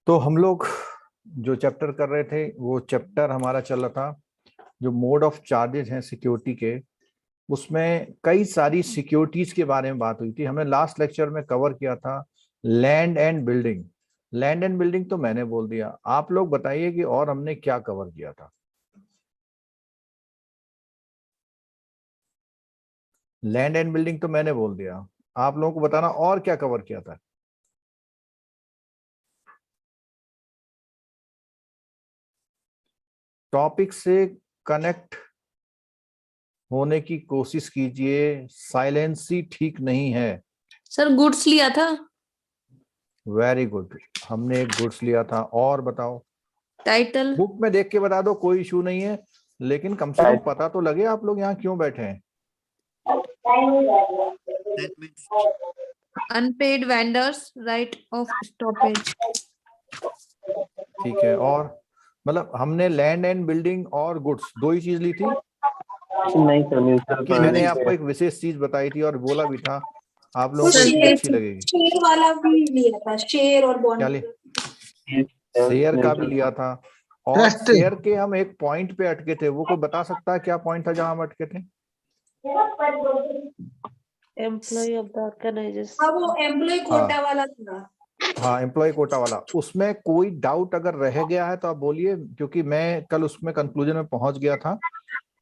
तो हम लोग जो चैप्टर कर रहे थे वो चैप्टर हमारा चल रहा था जो मोड ऑफ चार्जेस हैं सिक्योरिटी के। उसमें कई सारी सिक्योरिटीज के बारे में बात हुई थी। हमने लास्ट लेक्चर में कवर किया था land and building. Land and building तो मैंने बोल दिया, आप लोग बताइए कि और हमने क्या कवर किया था। लैंड एंड बिल्डिंग तो मैंने बोल दिया, आप लोगों को बताना और क्या कवर किया था। टॉपिक से कनेक्ट होने की कोशिश कीजिए, साइलेंसी ठीक नहीं है। सर गुड्स लिया था। वेरी गुड, हमने एक गुड्स लिया था। और बताओ, टाइटल बुक में देख के बता दो, कोई इशू नहीं है, लेकिन कम से कम पता तो लगे आप लोग यहाँ क्यों बैठे हैं। Unpaid vendors right off stoppage. ठीक है, और मतलब हमने लैंड एंड बिल्डिंग और गुड्स दो ही चीज ली थी नहीं सर, कि मैंने आपको एक विशेष चीज बताई थी और बोला भी था आप लोगों को ये चीज अच्छी लगेगी। शेयर वाला भी लिया था, शेयर और क्या बॉन्ड। शेयर का भी लिया था, और शेयर के हम एक पॉइंट पे अटके थे। वो कोई बता सकता है क्या पॉइंट था जहां हम अटके थे? Employee of the organisation. वो एम्प्लॉय कोटा वाला था। हाँ, एम्प्लॉय कोटा वाला। उसमें कोई डाउट अगर रह गया है तो आप बोलिए, क्योंकि मैं कल उसमें कंक्लूजन में पहुंच गया था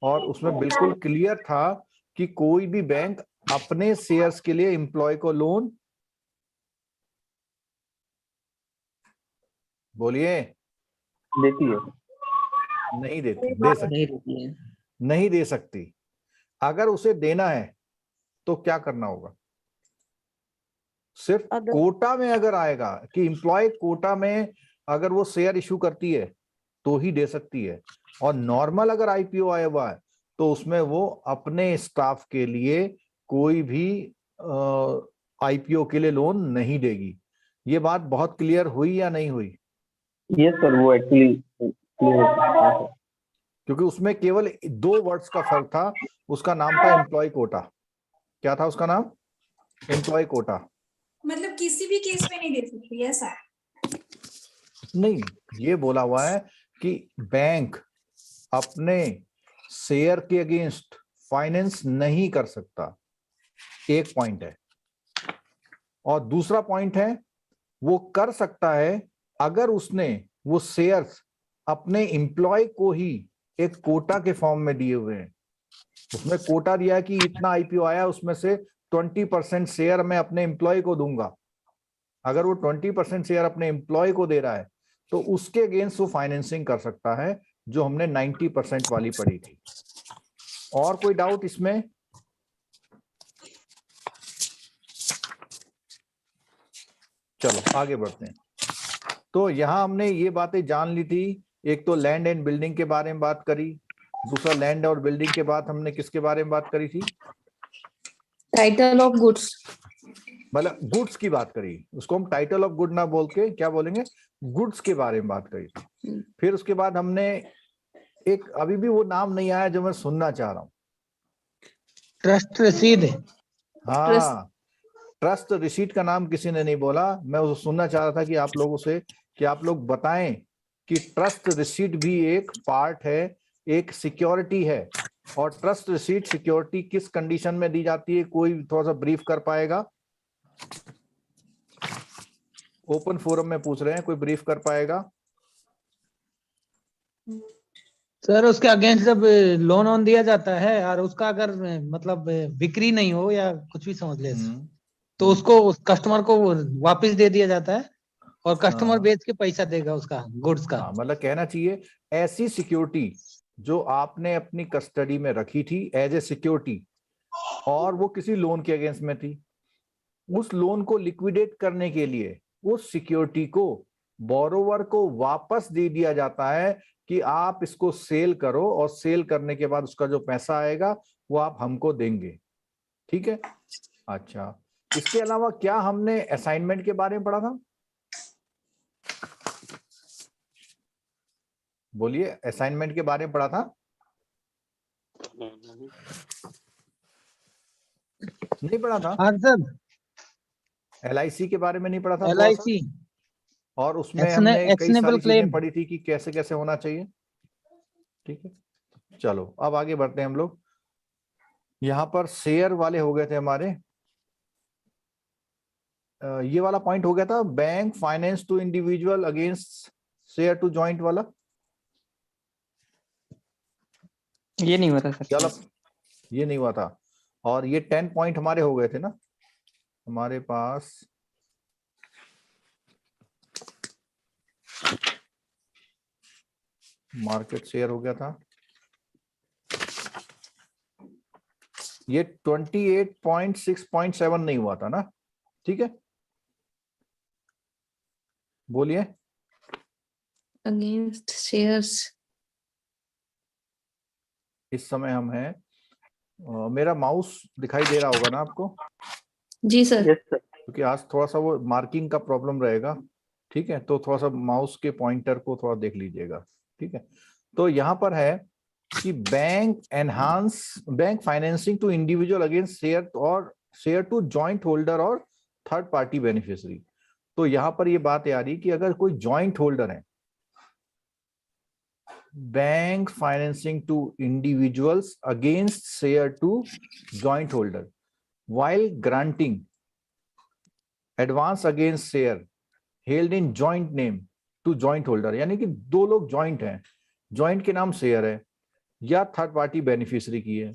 और उसमें बिल्कुल क्लियर था कि कोई भी बैंक अपने शेयर्स के लिए एम्प्लॉय को लोन, बोलिए, देती है, नहीं देती, दे सकती, नहीं दे सकती। अगर उसे देना है तो क्या करना होगा? सिर्फ कोटा में अगर आएगा कि एम्प्लॉय कोटा में अगर वो शेयर इशू करती है तो ही दे सकती है, और नॉर्मल अगर आईपीओ आया हुआ है तो उसमें वो अपने स्टाफ के लिए कोई भी आईपीओ के लिए लोन नहीं देगी। ये बात बहुत क्लियर हुई या नहीं हुई? यस सर, वो एक्चुअली क्लियर। क्योंकि उसमें केवल दो वर्ड्स का फर्क था, उसका नाम था एम्प्लॉय कोटा। क्या था उसका नाम? एम्प्लॉय कोटा। मतलब किसी भी केस में नहीं दे सकती ऐसा? नहीं, ये बोला हुआ है कि बैंक अपने शेयर के अगेंस्ट फाइनेंस नहीं कर सकता, एक पॉइंट है। और दूसरा पॉइंट है, वो कर सकता है अगर उसने वो शेयर्स अपने एम्प्लॉय को ही एक कोटा के फॉर्म में दिए हुए हैं। उसमें कोटा दिया है कि इतना आईपीओ आया, उसमें से 20% शेयर मैं अपने एम्प्लॉय को दूंगा। अगर वो 20% शेयर अपने एम्प्लॉय को दे रहा है तो उसके अगेंस्ट वो फाइनेंसिंग कर सकता है, जो हमने 90% वाली पढ़ी थी। और कोई डाउट इसमें? चलो आगे बढ़ते हैं। तो यहां हमने ये बातें जान ली थी। एक तो लैंड एंड बिल्डिंग के बारे में बात करी, दूसरा लैंड और बिल्डिंग के बाद हमने किसके बारे में बात करी थी? टाइटल ऑफ गुड्स, मतलब गुड्स की बात करी। उसको हम टाइटल ऑफ गुड ना बोल के क्या बोलेंगे, गुड्स के बारे में बात करी थी। फिर उसके बाद हमने एक, अभी भी वो नाम नहीं आया जो मैं सुनना चाह रहा हूं, ट्रस्ट रसीद। हाँ, ट्रस्ट रिसीट का नाम किसी ने नहीं बोला। मैं उसको सुनना चाह रहा था कि आप लोगों से कि आप लोग बताएं कि ट्रस्ट रिसीट भी एक पार्ट है, एक सिक्योरिटी है। और ट्रस्ट रिसीट सिक्योरिटी किस कंडीशन में दी जाती है, कोई थोड़ा सा ब्रीफ कर पाएगा? ओपन फोरम में पूछ रहे हैं, कोई ब्रीफ कर पाएगा? सर उसके अगेंस्ट जब लोन ऑन दिया जाता है और उसका अगर मतलब बिक्री नहीं हो या कुछ भी समझ ले, तो उसको कस्टमर को वापस दे दिया जाता है और कस्टमर बेच के पैसा देगा उसका गुड्स का। मतलब कहना चाहिए ऐसी सिक्योरिटी जो आपने अपनी कस्टडी में रखी थी एज ए सिक्योरिटी, और वो किसी लोन के अगेंस्ट में थी, उस लोन को लिक्विडेट करने के लिए उस सिक्योरिटी को बोरोवर को वापस दे दिया जाता है कि आप इसको सेल करो, और सेल करने के बाद उसका जो पैसा आएगा वो आप हमको देंगे। ठीक है। अच्छा, इसके अलावा क्या हमने असाइनमेंट के बारे में पढ़ा था? बोलिए, असाइनमेंट के बारे में पढ़ा था? नहीं पढ़ा था? हाँ सर। LIC के बारे में नहीं पढ़ा था? LIC और उसमें हमने कई actionable सारी चीजें claim। पढ़ी थी कि कैसे कैसे होना चाहिए। ठीक है, चलो अब आगे बढ़ते हैं हम लोग। यहाँ पर शेयर वाले हो गए थे हमारे, ये वाला पॉइंट हो गया था bank finance to individual against share to joint वाला, ये नहीं हुआ था सर। चलो ये नहीं हुआ था। और ये 10 पॉइंट हमारे हो गए थे ना हमारे पास। मार्केट शेयर हो गया था, ये 28.6.7 नहीं हुआ था ना। ठीक है, बोलिए। Against shares. इस समय हम हैं, मेरा माउस दिखाई दे रहा होगा ना आपको, जी सर। Yes sir. क्योंकि आज थोड़ा सा वो मार्किंग का प्रॉब्लम रहेगा। ठीक है, तो थोड़ा सा माउस के पॉइंटर को थोड़ा देख लीजिएगा। ठीक है, तो यहाँ पर है कि bank financing to individual against share और शेयर टू जॉइंट होल्डर और थर्ड पार्टी बेनिफिशियरी। तो यहाँ पर ये बात आ रही कि अगर कोई जॉइंट होल्डर है, bank financing to individuals against share to joint holder while granting advance against share held in joint name to joint holder, यानी कि दो लोग जॉइंट हैं, जॉइंट के नाम शेयर है या थर्ड पार्टी बेनिफिशियरी की है,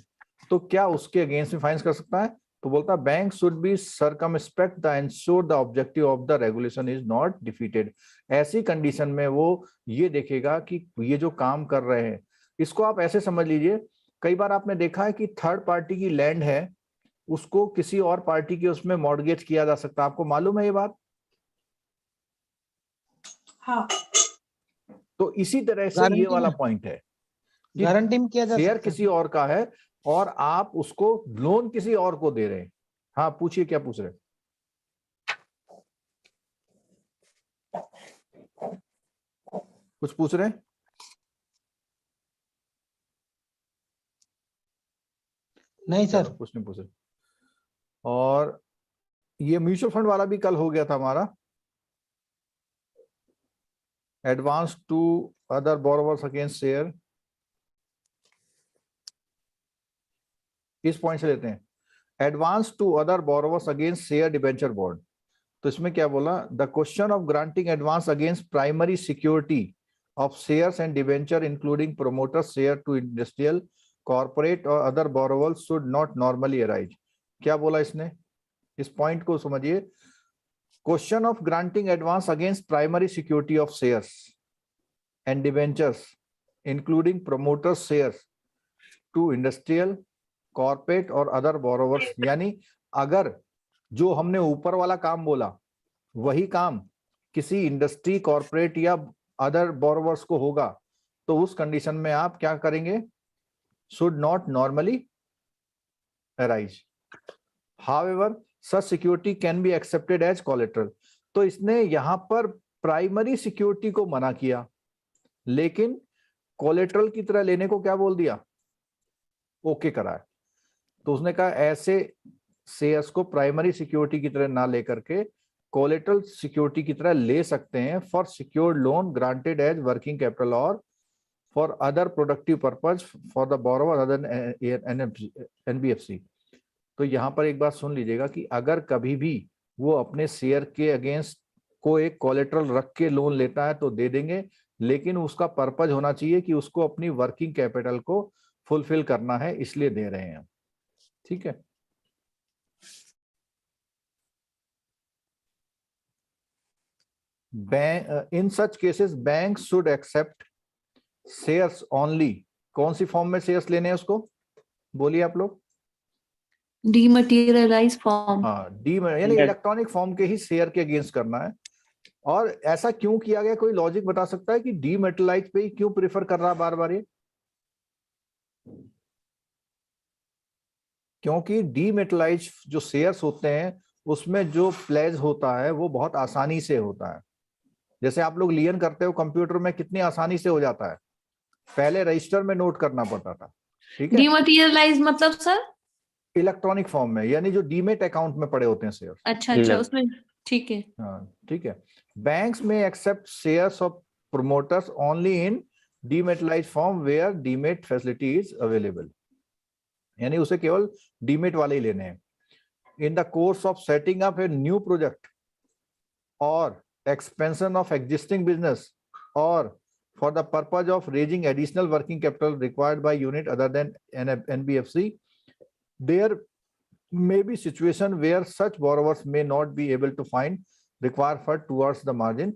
तो क्या उसके अगेंस्ट में फाइनेंस कर सकता है? तो बोलता है bank should be circumspect the ensure the objective of the regulation is not defeated. ऐसी कंडीशन में वो ये देखेगा कि ये जो काम कर रहे हैं, इसको आप ऐसे समझ लीजिए, कई बार आपने देखा है कि थर्ड पार्टी की लैंड है, उसको किसी और पार्टी के उसमें मॉर्गेज किया जा सकता है। आपको मालूम है ये बात? हाँ। तो इसी तरह से ये वाला पॉइंट है, गारंटी में किया जा शेयर सकता है। किसी और का है और आप उसको लोन किसी और को दे रहे हैं। हाँ पूछिए, क्या पूछ रहे हैं? कुछ पूछ रहे हैं? नहीं सर। कुछ नहीं पूछ रहे। और ये म्यूचुअल फंड वाला भी कल हो गया था हमारा, advance to other borrowers against share. किस पॉइंट से लेते हैं? Advance to other borrowers against share debenture bond. तो इसमें क्या बोला? The question of granting advance against primary security of shares and debenture including promoter share to industrial corporate और other borrowers should not normally arise. क्या बोला इसने? इस point को समझिए। Question of granting advance against primary security of shares and debentures including promoter shares to industrial corporate और other borrowers, यानी अगर जो हमने ऊपर वाला काम बोला वही काम किसी इंडस्ट्री, कॉर्पोरेट या अदर बोरोवर्स को होगा, तो उस कंडीशन में आप क्या करेंगे? Should not normally arise. However, such security can be accepted as collateral। तो इसने यहां पर प्राइमरी सिक्योरिटी को मना किया, लेकिन कोलेटरल की तरह लेने को क्या बोल दिया? ओके कराया। तो उसने कहा ऐसे शेयर्स को प्राइमरी सिक्योरिटी की तरह ना लेकर के कोलेटरल सिक्योरिटी की तरह ले सकते हैं for secured loan granted as working capital और for other productive purpose for the borrower other NBFC. तो यहाँ पर एक बात सुन लीजिएगा कि अगर कभी भी वो अपने शेयर के अगेंस्ट को एक कोलेटरल रख के लोन लेता है तो दे देंगे, लेकिन उसका पर्पज होना चाहिए कि उसको अपनी वर्किंग कैपिटल को फुलफिल करना है, इसलिए दे रहे हैं। ठीक है, in such cases bank should accept shares only. कौन सी फॉर्म में शेयर्स लेने हैं उसको? बोलिए आप लोग। Dematerialise form. हाँ, यानी इलेक्ट्रॉनिक फॉर्म के ही शेयर के अगेंस्ट करना है। और ऐसा क्यों किया गया? कोई लॉजिक बता सकता है कि डीमेटलाइज पे ही क्यों प्रेफर कर रहा है बार बार ये? क्योंकि डीमेटलाइज जो शेयर्स होते हैं उसमें जो प्लेज होता है वो बहुत आसानी से होता है। जैसे आप लोग लियन करते हो कंप्यूटर में, कितनी आसानी से हो जाता है, पहले रजिस्टर में नोट करना पड़ता था। ठीक है, डीमटेरियलाइज मतलब सर? इलेक्ट्रॉनिक फॉर्म में, यानी जो डीमेट अकाउंट में पड़े होते हैं शेयर। अच्छा अच्छा, उसमें ठीक है। हाँ ठीक है। बैंक्स में except shares of promoters only in dematized form where demat facility is available, यानी उसे केवल डीमेट वाले ही लेने हैं। In the course of setting up a new project और एक्सपेंशन ऑफ एग्जिस्टिंग बिजनेस और for the purpose of raising additional working capital required by unit other than NBFC, there may be situation where such borrowers may not be able to find required fund towards the margin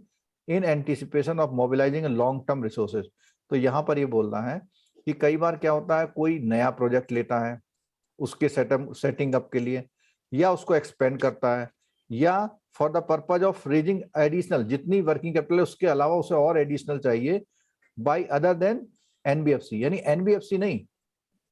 in anticipation of mobilizing long term resources। तो यहाँ पर ये बोल रहा है कि कई बार क्या होता है, कोई नया प्रोजेक्ट लेता है उसके सेटिंग अप के लिए, या उसको एक्सपेंड करता है, या for the purpose of raising additional, जितनी वर्किंग कैपिटल है उसके अलावा उसे और एडिशनल चाहिए बाय अदर देन एनबीएफसी, यानी एनबीएफसी नहीं,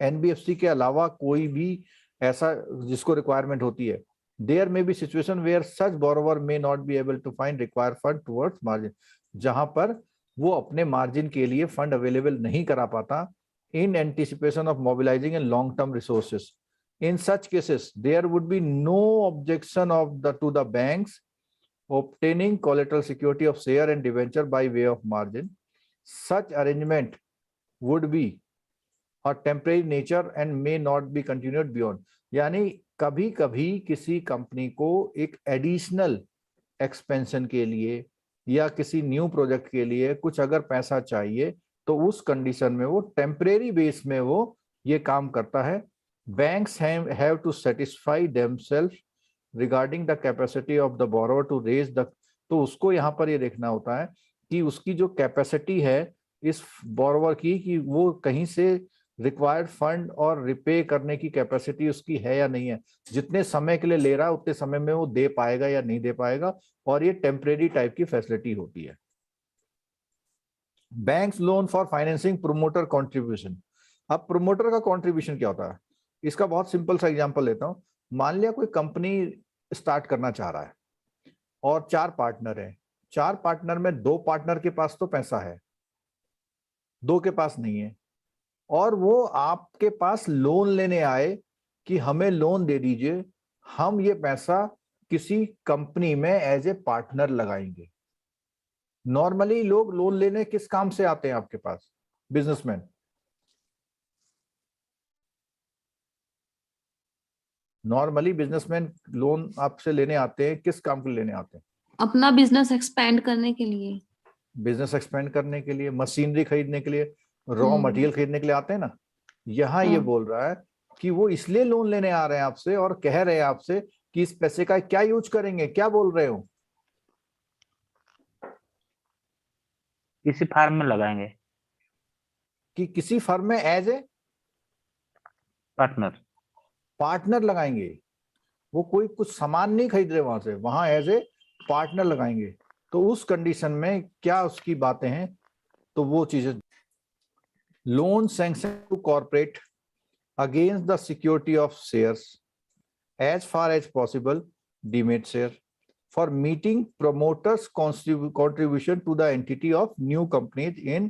एनबीएफसी के अलावा कोई भी ऐसा जिसको रिक्वायरमेंट होती है। There may be situation where such borrower may not be able to find required fund towards margin, जहां पर वो अपने मार्जिन के लिए फंड अवेलेबल नहीं करा पाता in anticipation of mobilizing a long-term resources. In such cases, there would be no objection to the banks obtaining collateral security of share and debenture by way of margin. Such arrangement would be of temporary nature and may not be continued beyond. यानी कभी कभी किसी company को एक additional expansion के लिए या किसी न्यू प्रोजेक्ट के लिए कुछ अगर पैसा चाहिए तो उस कंडीशन में वो टेम्परेरी बेस में वो ये काम करता है। Banks have to satisfy themself regarding the capacity of the borrower to raise the, तो उसको यहाँ पर ये देखना होता है कि उसकी जो कैपेसिटी है इस बोरोवर की, कि वो कहीं से रिक्वायर्ड फंड और रिपे करने की कैपेसिटी उसकी है या नहीं है, जितने समय के लिए ले रहा है उतने समय में वो दे पाएगा या नहीं दे पाएगा, और ये टेम्परेरी टाइप की फैसिलिटी होती है। Banks loan for financing promoter contribution. अब प्रोमोटर का कंट्रीब्यूशन क्या होता है, इसका बहुत सिंपल सा एग्जांपल लेता हूं। मान लिया कोई कंपनी स्टार्ट करना चाह रहा है और 4 पार्टनर हैं, 4 पार्टनर में 2 पार्टनर के पास तो पैसा है, 2 के पास नहीं है, और वो आपके पास लोन लेने आए कि हमें लोन दे दीजिए, हम ये पैसा किसी कंपनी में एज ए पार्टनर लगाएंगे। नॉर्मली लोग लोन लेने किस काम से आते हैं आपके पास, बिजनेसमैन? नॉर्मली बिजनेसमैन लोन आपसे लेने आते हैं, किस काम के लिए लेने आते हैं? अपना बिजनेस एक्सपेंड करने के लिए। बिजनेस एक्सपेंड करने के लिए, मशीनरी खरीदने के लिए, रॉ मटेरियल खरीदने के लिए आते हैं ना। यहाँ ये बोल रहा है कि वो इसलिए लोन लेने आ रहे हैं आपसे और कह रहे हैं आपसे कि इस पैसे का क्या यूज करेंगे, क्या बोल रहे हो? किसी फार्म में लगाएंगे, कि किसी फर्म में एज ए पार्टनर लगाएंगे। वो कोई कुछ सामान नहीं खरीद रहे वहां से, वहां एज ए पार्टनर लगाएंगे। तो उस कंडीशन में क्या उसकी बातें हैं, तो वो चीजें, loan sanction to corporate against the security of shares as far as possible demat share for meeting promoters contribution to the entity of new companies in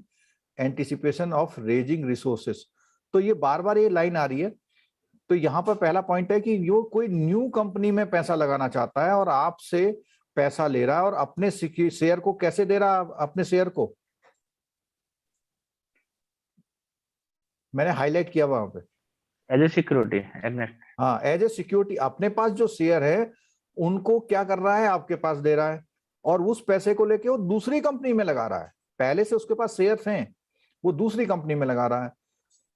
anticipation of raising resources। तो ये बार बार ये लाइन आ रही है। तो यहाँ पर पहला point है कि यो कोई न्यू कंपनी में पैसा लगाना चाहता है और आपसे पैसा ले रहा है, और अपने शेयर को कैसे दे रहा है? अपने शेयर को मैंने हाईलाइट किया वहां पे, एज ए सिक्योरिटी। हाँ, एज ए सिक्योरिटी। अपने पास जो शेयर है उनको क्या कर रहा है, आपके पास दे रहा है, और उस पैसे को लेके वो दूसरी कंपनी में लगा रहा है। पहले से उसके पास शेयर्स हैं, वो दूसरी कंपनी में लगा रहा है।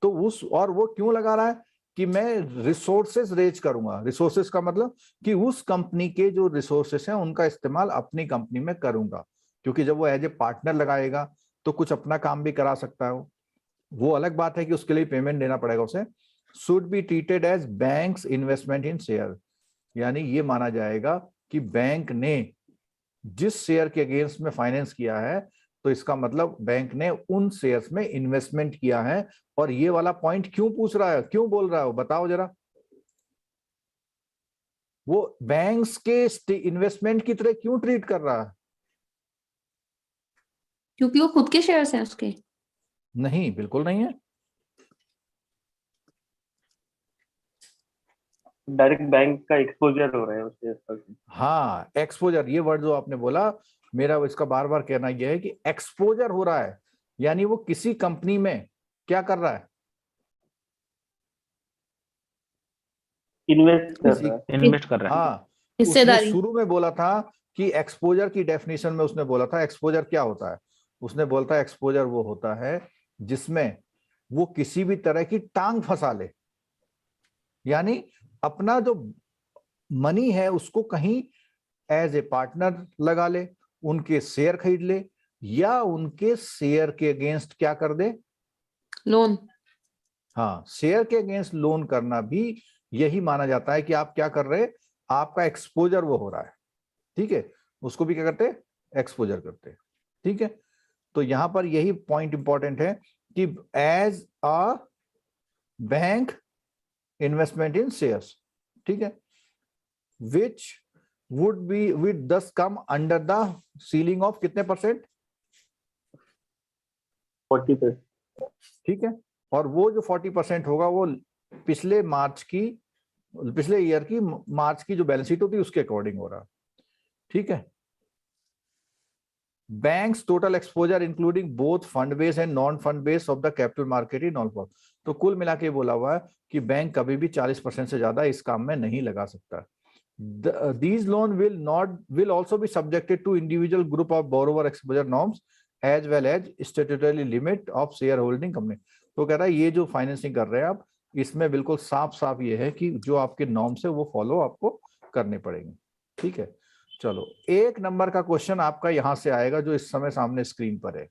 तो और वो क्यों लगा रहा है कि मैं रिसोर्सेस रेज करूंगा। रिसोर्सेस का मतलब कि उस कंपनी के जो रिसोर्सेस हैं उनका इस्तेमाल अपनी कंपनी में करूंगा, क्योंकि जब वो एज ए पार्टनर लगाएगा तो कुछ अपना काम भी करा सकता है। वो अलग बात है कि उसके लिए पेमेंट देना पड़ेगा उसे। Should be treated as banks investment in share, यानी ये माना जाएगा कि बैंक ने जिस शेयर के अगेंस्ट में फाइनेंस किया है, तो इसका मतलब बैंक ने उन शेयर्स में इन्वेस्टमेंट किया है। और ये वाला पॉइंट क्यों पूछ रहा है, क्यों बोल रहा है, बताओ जरा। वो बैंक्स के इन्वेस्टमेंट की तरह क्यों ट्रीट कर रहा है? क्योंकि वो खुद के शेयर्स हैं उसके। नहीं, बिल्कुल नहीं है। डायरेक्ट बैंक का एक्सपोजर हो रहा है उसके पास। हाँ, एक्सपोजर, ये वर्ड जो आपने बोला, मेरा इसका बार बार कहना यह है कि एक्सपोजर हो रहा है, यानी वो किसी कंपनी में क्या कर रहा है, इन्वेस्ट कर रहा है। इन्वेस्ट कर रहा है। हाँ, उसने हिस्सेदारी। शुरू में बोला था कि एक्सपोजर की डेफिनेशन में उसने बोला था एक्सपोजर क्या होता है, उसने बोलता है एक्सपोजर वो होता है जिसमें वो किसी भी तरह की टांग फंसा ले, यानी अपना जो मनी है उसको कहीं एज ए पार्टनर लगा ले, उनके शेयर खरीद ले, या उनके शेयर के अगेंस्ट क्या कर दे, लोन। हाँ, शेयर के अगेंस्ट लोन करना भी यही माना जाता है कि आप क्या कर रहे, आपका एक्सपोजर वो हो रहा है। ठीक है, उसको भी क्या करते, एक्सपोजर करते। ठीक है, तो यहां पर यही पॉइंट इंपॉर्टेंट है कि as a bank investment in shares, ठीक है, which would be with this come under the ceiling of कितने परसेंट, 40%। ठीक है, और वो जो 40% होगा वो पिछले ईयर की मार्च की जो बैलेंस शीट होती है उसके अकॉर्डिंग हो रहा। ठीक है, banks total exposure including both fund base and non fund base of the capital market in all for. तो कुल मिला के बोला हुआ है कि बैंक कभी भी 40% से ज्यादा इस काम में नहीं लगा सकता। These loan will also be subjected to individual group of borrower exposure norms as well as statutory limit of shareholding company। तो कह रहा है ये जो फाइनेंसिंग कर रहे हैं आप, इसमें बिल्कुल साफ साफ ये है कि जो आपके नॉर्म्स है वो फॉलो आपको करने पड़ेंगे। ठीक है, चलो 1 नंबर का क्वेश्चन आपका यहां से आएगा जो इस समय सामने स्क्रीन पर है।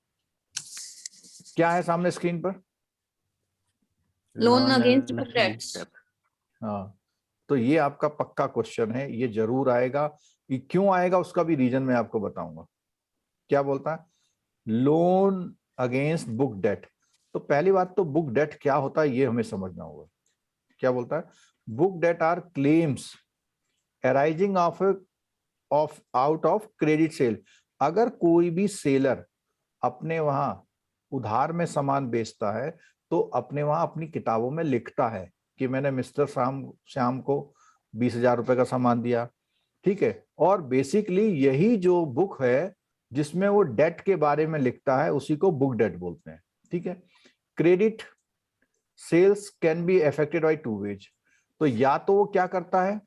क्या है सामने स्क्रीन पर? Loan against debts. हाँ, तो ये आपका पक्का क्वेश्चन है, ये जरूर आएगा। ये क्यों आएगा उसका भी रीजन मैं आपको बताऊंगा। क्या बोलता है, लोन अगेंस्ट बुक डेट। तो पहली बात तो बुक डेट क्या होता है ये हमें समझना होगा। क्या बोलता है, book debt are claims arising of out of credit sale. अगर कोई भी सेलर अपने वहां उधार में सामान बेचता है तो अपने वहां अपनी किताबों में लिखता है कि मैंने मिस्टर श्याम को 20,000 रुपए का सामान दिया। ठीक है, और बेसिकली यही जो बुक है जिसमें वो डेट के बारे में लिखता है उसी को बुक डेट बोलते हैं। ठीक है, credit sales can be affected by 2 ways. तो या तो वो क्या करता है,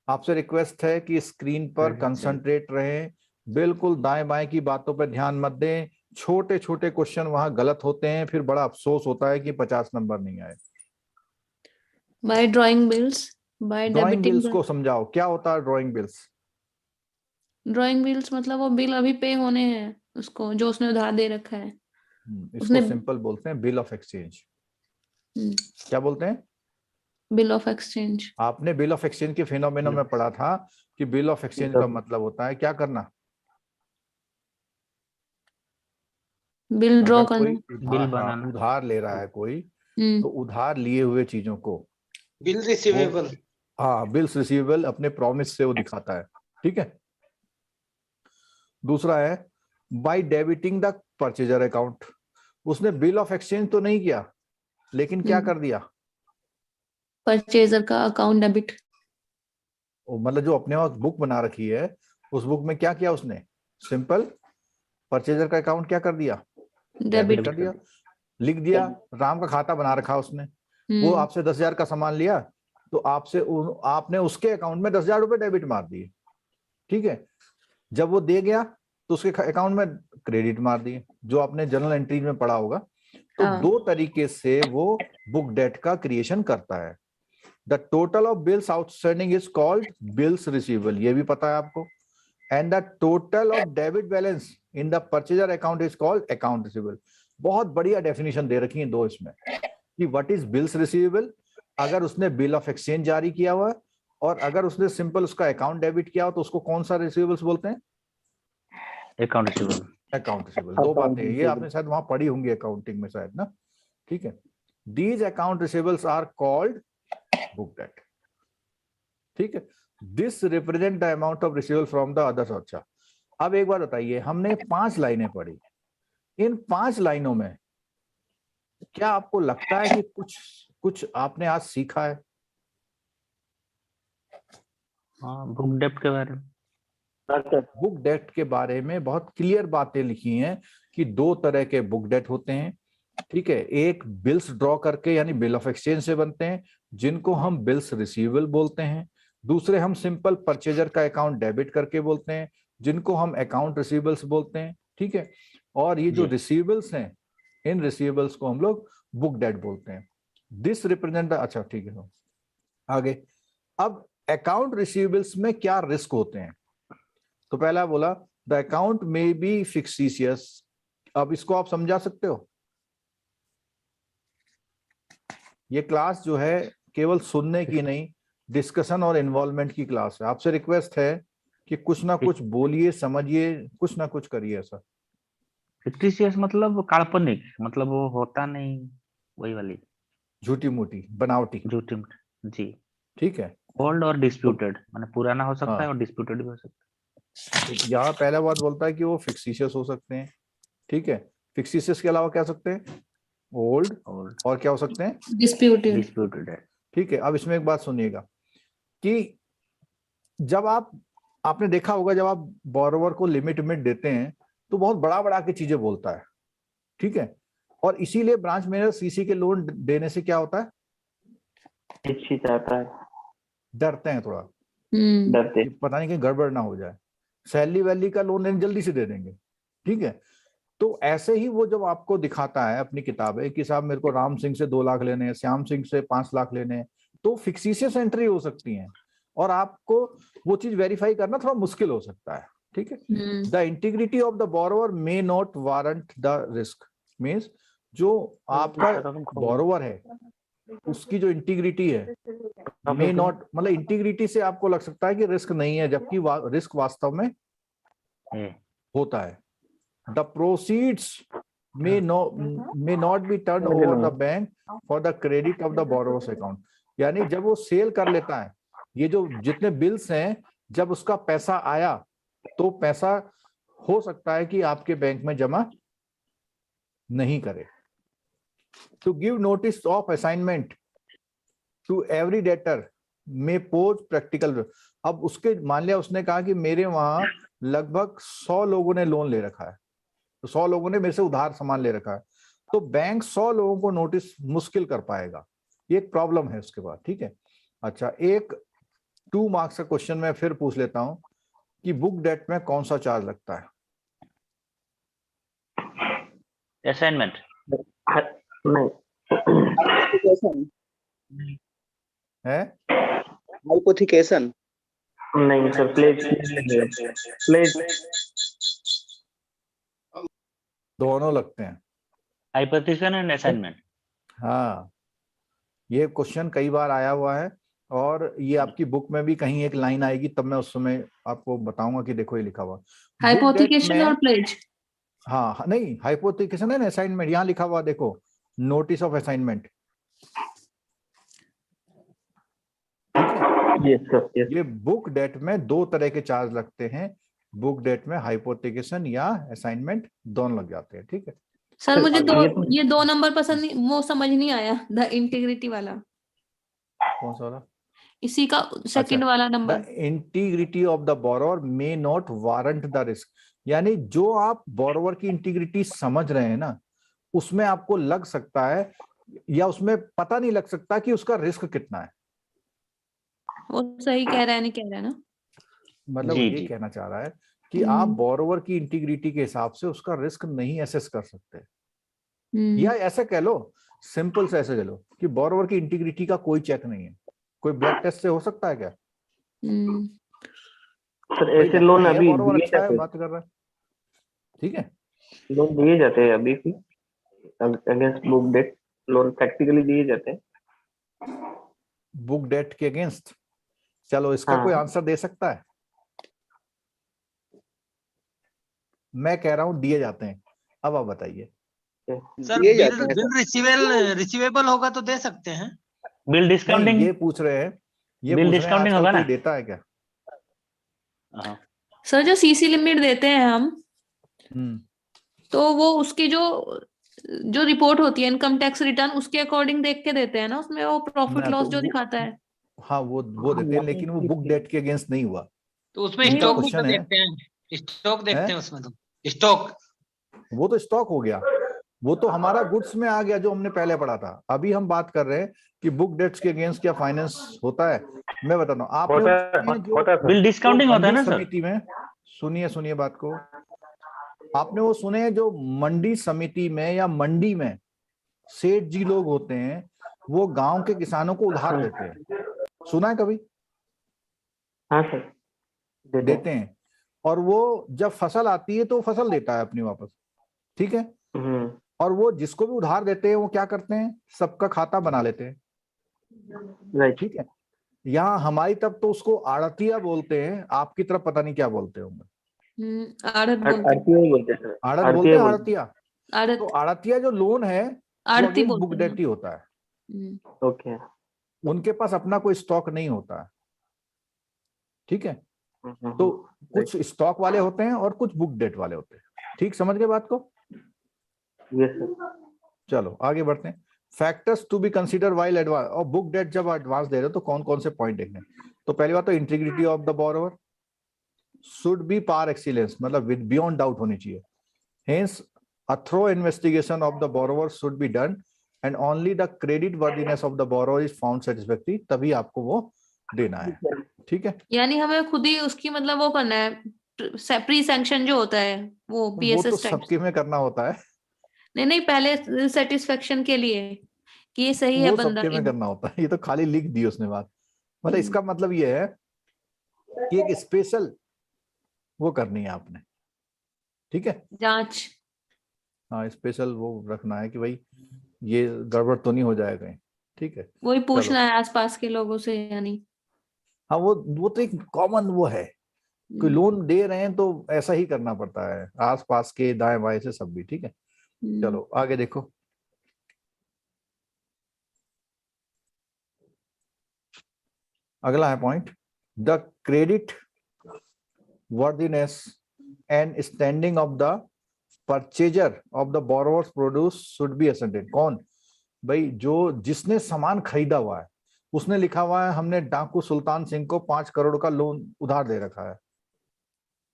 आपसे रिक्वेस्ट है कि स्क्रीन पर कंसंट्रेट रहें, बिल्कुल दाएं बाएं की बातों पर ध्यान मत दें। छोटे छोटे क्वेश्चन वहां गलत होते हैं, फिर बड़ा अफसोस होता है कि 50 नंबर नहीं आए। By drawing bills, by drawing debiting. Bills को समझाओ, क्या होता है ड्राइंग बिल्स? ड्राइंग बिल्स मतलब वो बिल अभी पे होने हैं उसको, जो उसने उधार दे रखा है। इसको उसने सिंपल बोलते हैं बिल ऑफ एक्सचेंज। हम्म, क्या बोलते हैं? Bill of exchange. आपने बिल ऑफ एक्सचेंज के फिनोमेना में पढ़ा था कि बिल ऑफ एक्सचेंज का मतलब होता है क्या करना, बिल ड्रॉ अगर करना। कोई बिल बनाना। उधार ले रहा है कोई, हम्म, तो उधार लिए हुए चीजों को बिल रिसीवेबल। हाँ, बिल्स रिसीवेबल अपने प्रॉमिस से वो दिखाता है। ठीक है, दूसरा है by debiting the purchaser account. उसने बिल ऑफ एक्सचेंज तो नहीं किया, लेकिन क्या कर दिया, परचेजर का अकाउंट डेबिट। मतलब जो अपने वहां बुक बना रखी है उस बुक में क्या किया उसने, सिंपल परचेजर का अकाउंट क्या कर दिया, डेबिट कर दिया, लिख दिया। राम का खाता बना रखा उसने, वो आपसे 10,000 का सामान लिया तो आपने उसके अकाउंट में 10,000 रुपए डेबिट मार दिए। ठीक है, जब वो दे गया तो उसके अकाउंट में क्रेडिट मार दिए, जो आपने जर्नल एंट्री में पढ़ा होगा। तो हाँ। 2 तरीके से वो बुक डेट का क्रिएशन करता है। The total of bills outstanding is called bills receivable, ये भी पता है आपको। And the total of debit balance in the purchaser account is called account receivable. बहुत बढ़िया डेफिनेशन दे रखी है 2 इसमें कि व्हाट इज बिल्स रिसीवेबल, अगर उसने बिल ऑफ एक्सचेंज जारी किया हुआ है, और अगर उसने सिंपल उसका अकाउंट डेबिट किया हो तो उसको कौन सा रिसीवेबल्स बोलते हैं, अकाउंट रिसीवेबल। Account receivable. 2 बातें हैं, ये आपने शायद वहां पढ़ी होंगी अकाउंटिंग में शायद ना। ठीक है, these account receivables are called book debt. ठीक है, this represent the amount of receivable from the others. अच्छा, अब एक बात बताइए, हमने 5 लाइनें पढ़ी, इन 5 लाइनों में क्या आपको लगता है कि कुछ कुछ आपने आज सीखा है? हाँ, बुक डेप्ट के बारे में। हाँ सर। बुक डेट के बारे में बहुत क्लियर बातें लिखी हैं कि 2 तरह के बुक डेट होते हैं, ठीक है। एक बिल्स ड्रॉ करके यानी बिल ऑफ एक्सचेंज से बनते हैं, जिनको हम बिल्स रिसीवेबल बोलते हैं। दूसरे हम सिंपल परचेजर का अकाउंट डेबिट करके बोलते हैं, जिनको हम अकाउंट रिसीवेबल्स बोलते हैं, ठीक है। और ये जो जी। रिसीवेबल्स हैं, इन रिसीवेबल्स को हम लोग बुक डेट बोलते हैं। दिस रिप्रेजेंट, अच्छा ठीक है, आगे। अब अकाउंट रिसीवेबल्स में क्या रिस्क होते हैं? तो पहला बोला द अकाउंट में बी फिक्सिशियस। अब इसको आप समझा सकते हो? ये क्लास जो है केवल सुनने की नहीं, डिस्कशन और इन्वॉल्वमेंट की क्लास है। आपसे रिक्वेस्ट है कि कुछ ना कुछ बोलिए, समझिए, कुछ ना कुछ करिए ऐसा। फिक्टिशियस मतलब काल्पनिक, मतलब वो होता नहीं, वही वाली झूठी मूठी बनावटी, झूठी। जी। ठीक है। ओल्ड और डिस्प्यूटेड, माने पुराना हो सकता हाँ। है और डिस्प्यूटेड भी हो सकता है। यहाँ पहला बात बोलता है कि वो फिक्सिशियस हो सकते हैं, ठीक है। फिक्सिशियस के अलावा क्या हो सकते हैं? ओल्ड, ओल्ड, और क्या हो सकते हैं? डिस्प्यूटेड। डिस्प्यूटेड है। ठीक है। अब इसमें एक बात सुनिएगा कि जब आपने देखा होगा, जब आप बोरोवर को लिमिट देते हैं तो बहुत बड़ा बड़ा की चीजें बोलता है, ठीक है। और इसीलिए ब्रांच मैनेजर सीसी के लोन देने से क्या होता है? हिचकिचाता है, डरते हैं थोड़ा, डरते। कि पता नहीं कहीं गड़बड़ ना हो जाए। सैलरी वैली का लोन लेने जल्दी से दे देंगे, ठीक है। तो ऐसे ही वो जब आपको दिखाता है अपनी किताबें कि साहब मेरे को राम सिंह से 2 लाख लेने हैं, श्याम सिंह से 5 लाख लेने हैं, तो फिक्सिशियस एंट्री हो सकती है और आपको वो चीज वेरीफाई करना थोड़ा मुश्किल हो सकता है, ठीक है। The integrity of the borrower may not warrant the risk, means जो आपका बोरोवर है उसकी जो इंटीग्रिटी है, मे नॉट मतलब इंटीग्रिटी से आपको लग सकता है कि रिस्क नहीं है, जबकि रिस्क वास्तव में होता है। The proceeds may not be turned over the bank for the credit of the borrower's account। यानी जब वो सेल कर लेता है, ये जो जितने बिल्स हैं, जब उसका पैसा आया तो पैसा हो सकता है कि आपके बैंक में जमा नहीं करे। To give notice of assignment to every debtor may pose practical। अब उसके मान लिया उसने कहा कि मेरे वहां लगभग 100 लोगों ने लोन ले रखा है, तो 100 लोगों ने मेरे से उधार सामान ले रखा है, तो बैंक 100 लोगों को नोटिस मुश्किल कर पाएगा। ये एक प्रॉब्लम है उसके बाद, ठीक है। अच्छा, एक 2 मार्क्स का क्वेश्चन मैं फिर पूछ लेता हूं कि बुक डेट में कौन सा चार्ज लगता है? असाइनमेंट नहीं, है हाइपोथिकेशन नहीं सर, प्लेज प्लेज दोनों लगते हैं। Hypothesis and assignment. हाँ, ये क्वेश्चन कई बार आया हुआ है और ये आपकी बुक में भी कहीं एक लाइन आएगी, तब मैं उस समय आपको बताऊंगा कि देखो ये लिखा हुआ हाइपोथिकेशन और प्लेज। हाँ नहीं, हाइपोथिकेशन है ना, असाइनमेंट यहाँ लिखा हुआ देखो, notice of assignment. Yes sir, yes. ये बुक डेट में 2 तरह के चार्ज लगते हैं, बुक डेट में हाइपोथिकेशन या असाइनमेंट दोनों लग जाते हैं, ठीक है। सर मुझे अब ये 2 नंबर पसंद नहीं, वो समझ नहीं आया, द इंटीग्रिटी वाला, कौन सा वाला? इसी का सेकंड वाला the number. Integrity of the borrower may not warrant the risk, यानी जो आप बोरोवर की इंटीग्रिटी समझ रहे हैं ना, उसमें आपको लग सकता है या उसमें पता नहीं लग सकता कि उसका रिस्क कितना है। वो सही कह रहा है, नहीं कह रहा है ना? मतलब जी, ये जी। कहना चाह रहा है कि आप बोरोवर की इंटीग्रिटी के हिसाब से उसका रिस्क नहीं एसेस कर सकते, या ऐसे कह लो, सिंपल से ऐसे कह लो कि बोरोवर की इंटीग्रिटी का कोई चेक नहीं है। कोई ब्लड टेस्ट से हो सकता है क्या? सर ऐसे लोन अभी बोरोवर दिए अच्छा है, जाते बात कर रहा है, ठीक है। लोन दिए जाते हैं अभी भी against book debt, loan practically दिए जाते हैं बुक डेट के अगेंस्ट। चलो इसका कोई हाँ। आंसर दे सकता है? मैं कह रहा हूं दिए जाते हैं। अब आप बताइए। सर दिए बिल जाते हैं बिल रिसीवेबल होगा तो दे सकते हैं। बिल नहीं, डिस्काउंटिंग, ये पूछ रहे हैं, ये बिल पूछ रहे हैं डिस्काउंटिंग आजकल होगा कोई ना? देता है क्या? हाँ। सर जो सीसी लिमिट देते हैं हम, हम्म, तो वो उसकी जो जो रिपोर्ट होती है इनकम टैक्स रिटर्न उसके अकॉर्डिंग देख के देते हैं ना, उसमें वो प्रॉफिट ना, लॉस तो जो वो दिखाता है। हाँ वो देते हैं, लेकिन वो बुक डेट के अगेंस्ट नहीं हुआ। तो उसमें नहीं, इनका स्टॉक भी तो क्वेश्चन है, देखते हैं, स्टॉक देखते हैं? हैं उसमें तो स्टॉक। वो तो स्टॉक हो गया, वो तो हमारा गुड्स में आ गया जो हमने पहले पढ़ा था। अभी हम बात कर रहे हैं कि बुक डेट्स के अगेंस्ट क्या फाइनेंस होता है। मैं बताता हूँ आपने वो सुने जो होता है सर। बिल डिस्काउंटिंग होता है मंडी ना सर। समिति में, सुनिए बात को, आपने वो सुने जो मंडी समिति में या मंडी में सेठ जी लोग होते हैं, वो गांव के किसानों को उधार देते हैं, सुना है कभी? हाँ सर, देते हैं, और वो जब फसल आती है तो फसल देता है अपनी वापस, ठीक है। हम्म, और वो जिसको भी उधार देते हैं वो क्या करते हैं, सबका खाता बना लेते हैं, राइट। ठीक है। यहाँ हमारी तरफ तो उसको आड़तिया बोलते हैं, आपकी तरफ पता नहीं क्या बोलते होंगे। आड़त बोलते हैं। आरटीआई बोलते हैं सर, आड़त बोलते हैं, आड़तिया। आड़त, तो आड़तिया जो लोन है वो आड़ती अगेंस्ट बोलते बुक हैं। डेट ही होता है, ओके। उनके पास अपना कोई स्टॉक नहीं होता है, ठीक है। तो कुछ स्टॉक वाले होते हैं और कुछ बुक डेट वाले होते हैं, ठीक, समझ गए बात को? Yes sir. चलो आगे बढ़ते हैं। Factors to be consider while advance, और बुक डेट जब एडवांस दे रहे हो तो कौन कौन से पॉइंट देखने हैं? तो पहली बात तो integrity of the borrower should be par excellence, मतलब विद बियॉन्ड डाउट होनी चाहिए। Hence a thorough investigation of the borrower should be done and only the credit worthiness of the borrower is found satisfactory, तभी आपको वो देना है, ठीक है। यानी हमें खुद ही उसकी मतलब वो करना है, प्री सैंक्शन जो होता है वो वो तो पीएसएस टाइप। सबके में करना होता है, नहीं, पहले सेटिस्फेक्शन के लिए कि ये सही है वो बंदा। सबके में करना होता है, ये तो खाली लिख दी उसने बात। मतलब इसका मतलब ये है कि एक स्पेशल वो करनी है आपने, ठीक है। जांच। हाँ, स्पेशल वो रखना है कि भाई ये गड़बड़ तो नहीं हो जाएगा, ठीक है। वही पूछना है आसपास के लोगों से, यानी हाँ वो तो एक कॉमन वो है, कोई लोन दे रहे हैं तो ऐसा ही करना पड़ता है, आस पास के दाएं बाएं से सब भी, ठीक है। चलो आगे देखो। अगला है point, the credit worthiness and standing of the purchaser of the borrowers produce should be assented. कौन भाई? जो जिसने सामान खरीदा हुआ है उसने लिखा हुआ है हमने डाकू सुल्तान सिंह को 5 करोड़ का लोन उधार दे रखा है,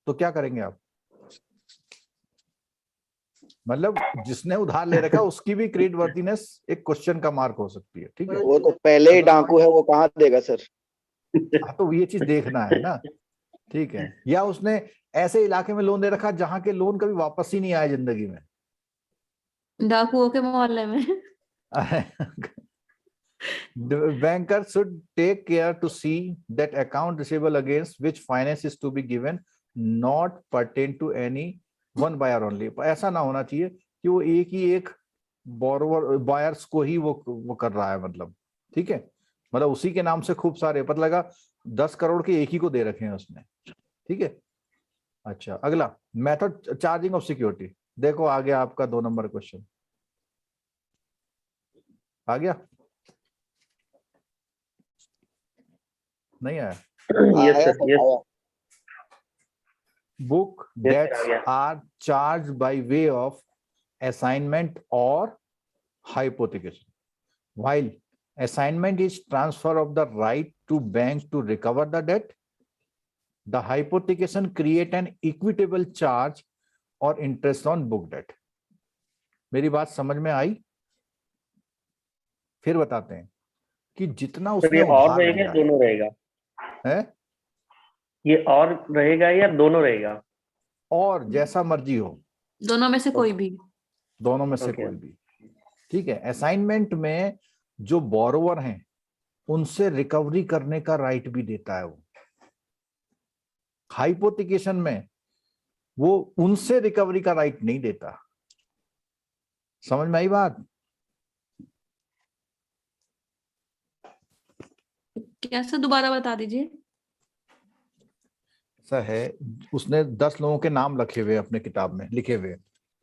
तो क्या करेंगे आप? मतलब जिसने उधार ले रखा है उसकी भी क्रेडिट वर्दीनेस एक क्वेश्चन का मार्क हो सकती है, ठीक है। वो तो पहले ही डाकू है, वो कहाँ देगा सर? हाँ, तो ये चीज देखना है ना, ठीक है। या उसने ऐसे इलाके में लोन दे रखा जहां के लोन कभी वापस ही नहीं आए जिंदगी में, डाकुओं के मोहल्ले में। The banker should take care to see that account receivable against which finance is to be given not pertain to any one buyer only। ऐसा ना होना चाहिए कि वो एक बोरोवर बायर्स को ही वो कर रहा है, मतलब ठीक है। मतलब उसी के नाम से खूब सारे, पता लगा 10 करोड़ के एक ही को दे रखे हैं उसने, ठीक है। अच्छा, अगला मेथड चार्जिंग ऑफ सिक्योरिटी। देखो आ गया आपका 2 नंबर क्वेश्चन, आ गया? नहीं आया? Yes sir, yes. Book Yes, debts sir, yeah. are charged by way of assignment or hypothecation. While assignment is transfer of the right to bank to recover the debt, the hypothecation create an equitable charge or interest on book debt. मेरी बात समझ में आई? फिर बताते हैं कि जितना sir उसने ये और उधार रहेगा लिया दोनों रहेगा? है, ये और रहेगा या दोनों रहेगा? और जैसा मर्जी हो, दोनों में से कोई भी। दोनों में से Okay. कोई भी, ठीक है। असाइनमेंट में जो बोरोवर हैं उनसे रिकवरी करने का राइट भी देता है वो। हाइपोथिकेशन में वो उनसे रिकवरी का राइट नहीं देता। समझ में आई बात? कैसे, दोबारा बता दीजिए। ऐसा है, उसने 10 लोगों के नाम रखे हुए अपने किताब में लिखे हुए,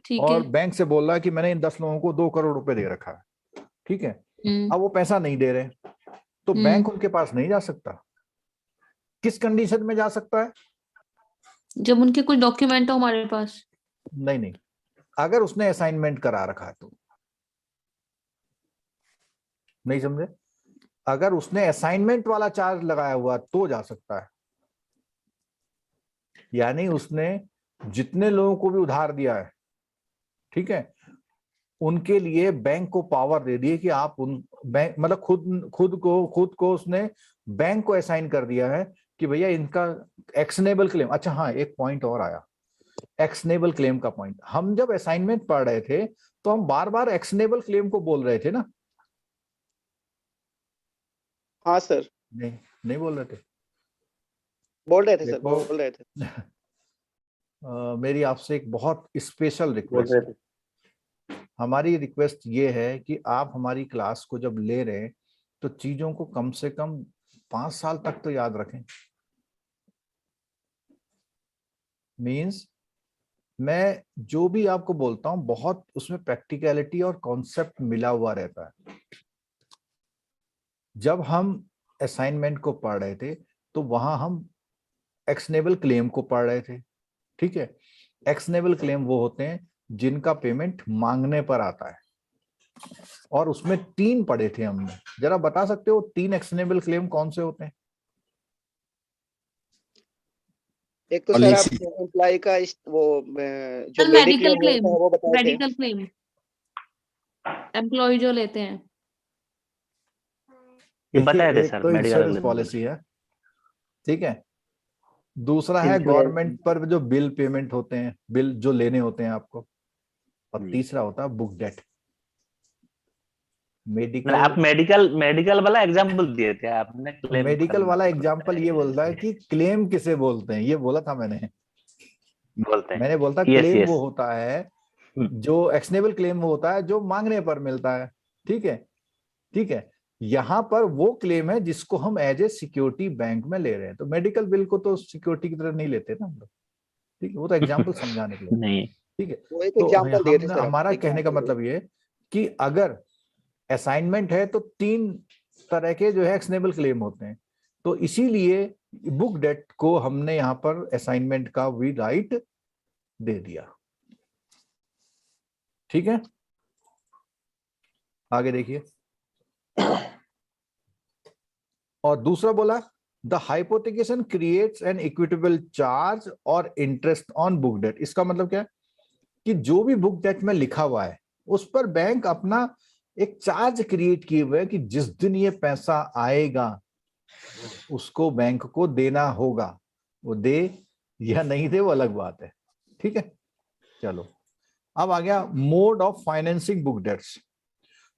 ठीक और है। बैंक से बोल रहा है कि मैंने इन 10 लोगों को 2 करोड़ रुपए दे रखा है, ठीक है। अब वो पैसा नहीं दे रहे, तो बैंक उनके पास नहीं जा सकता। किस कंडीशन में जा सकता है? जब उनके कुछ डॉक्यूमेंट हो हमारे पास। नहीं, अगर उसने असाइनमेंट करा रखा है तो, नहीं समझे? अगर उसने असाइनमेंट वाला चार्ज लगाया हुआ तो जा सकता है, यानी उसने जितने लोगों को भी उधार दिया है, ठीक है, उनके लिए बैंक को पावर दे दी है कि आप उन बैंक मतलब खुद को उसने बैंक को असाइन कर दिया है कि भैया इनका एक्शनेबल क्लेम। अच्छा हाँ, एक पॉइंट और आया, एक्शनेबल क्लेम का पॉइंट। हम जब असाइनमेंट पढ़ रहे थे तो हम बार बार एक्शनेबल क्लेम को बोल रहे थे ना? हाँ सर, नहीं बोल रहे थे? बोल रहे थे सर, देखो, बोल रहे थे। मेरी आपसे एक बहुत स्पेशल बोल रिक्वेस्ट रहे है। थे। हमारी रिक्वेस्ट ये है कि आप हमारी क्लास को जब ले रहे हैं तो चीजों को कम से कम 5 साल तक तो याद रखें। मींस मैं जो भी आपको बोलता हूं बहुत उसमें प्रैक्टिकलिटी और कॉन्सेप्ट मिला हुआ रहता है। जब हम असाइनमेंट को पढ़ रहे थे तो वहां हम एक्शनेबल क्लेम को पढ़ रहे थे, ठीक है। एक्शनेबल क्लेम वो होते हैं जिनका पेमेंट मांगने पर आता है, और उसमें 3 पढ़े थे हमने। जरा बता सकते हो 3 एक्शनेबल क्लेम कौन से होते हैं? एक तो सर आप एम्प्लॉय का वो जो सर मेडिक्लेम मेडिकल होता क्लेम, है वो बताए थे। मेडिकल क्लेम एम्प्लॉय जो लेते हैं। ये बताए थे एक सर तो मेडिकल इंश्योरेंस क्लेम। पॉलिसी है, ठीक है। दूसरा है Insurance। गवर्नमेंट पर जो बिल पेमेंट होते हैं, बिल जो लेने होते हैं आपको। और जी। तीसरा होता है बुक डेट। मतलब आप मेडिकल वाला एग्जाम्पल दिए थे आपने, क्लेम मेडिकल करना वाला एग्जाम्पल ये बोलता है कि क्लेम किसे बोलते हैं, ये बोला था मैंने। बोलते हैं। मैंने बोलता यस क्लेम यस। वो होता है जो एक्शनेबल क्लेम वो होता है जो मांगने पर मिलता है, ठीक है, ठीक है। यहाँ पर वो क्लेम है जिसको हम एज ए सिक्योरिटी बैंक में ले रहे हैं। तो मेडिकल बिल को तो सिक्योरिटी की तरह नहीं लेते ना हम लोग, ठीक है। वो तो एग्जाम्पल समझाने के लिए, नहीं। ठीक है। वो एक तो एग्जांपल दिए थे हम सर, हमारा कहने का मतलब ये कि अगर असाइनमेंट है तो 3 तरह के जो है एक्शनेबल क्लेम होते हैं। तो इसीलिए बुक डेट को हमने यहाँ पर असाइनमेंट का भी राइट दे दिया, ठीक है। आगे देखिए। और दूसरा बोला the hypothecation creates an equitable charge और इंटरेस्ट ऑन बुक डेट। इसका मतलब क्या है कि जो भी बुक डेट में लिखा हुआ है उस पर बैंक अपना एक चार्ज क्रिएट किए हुए है कि जिस दिन ये पैसा आएगा उसको बैंक को देना होगा। वो दे या नहीं दे वो अलग बात है, ठीक है। चलो अब आ गया mode of financing book debts.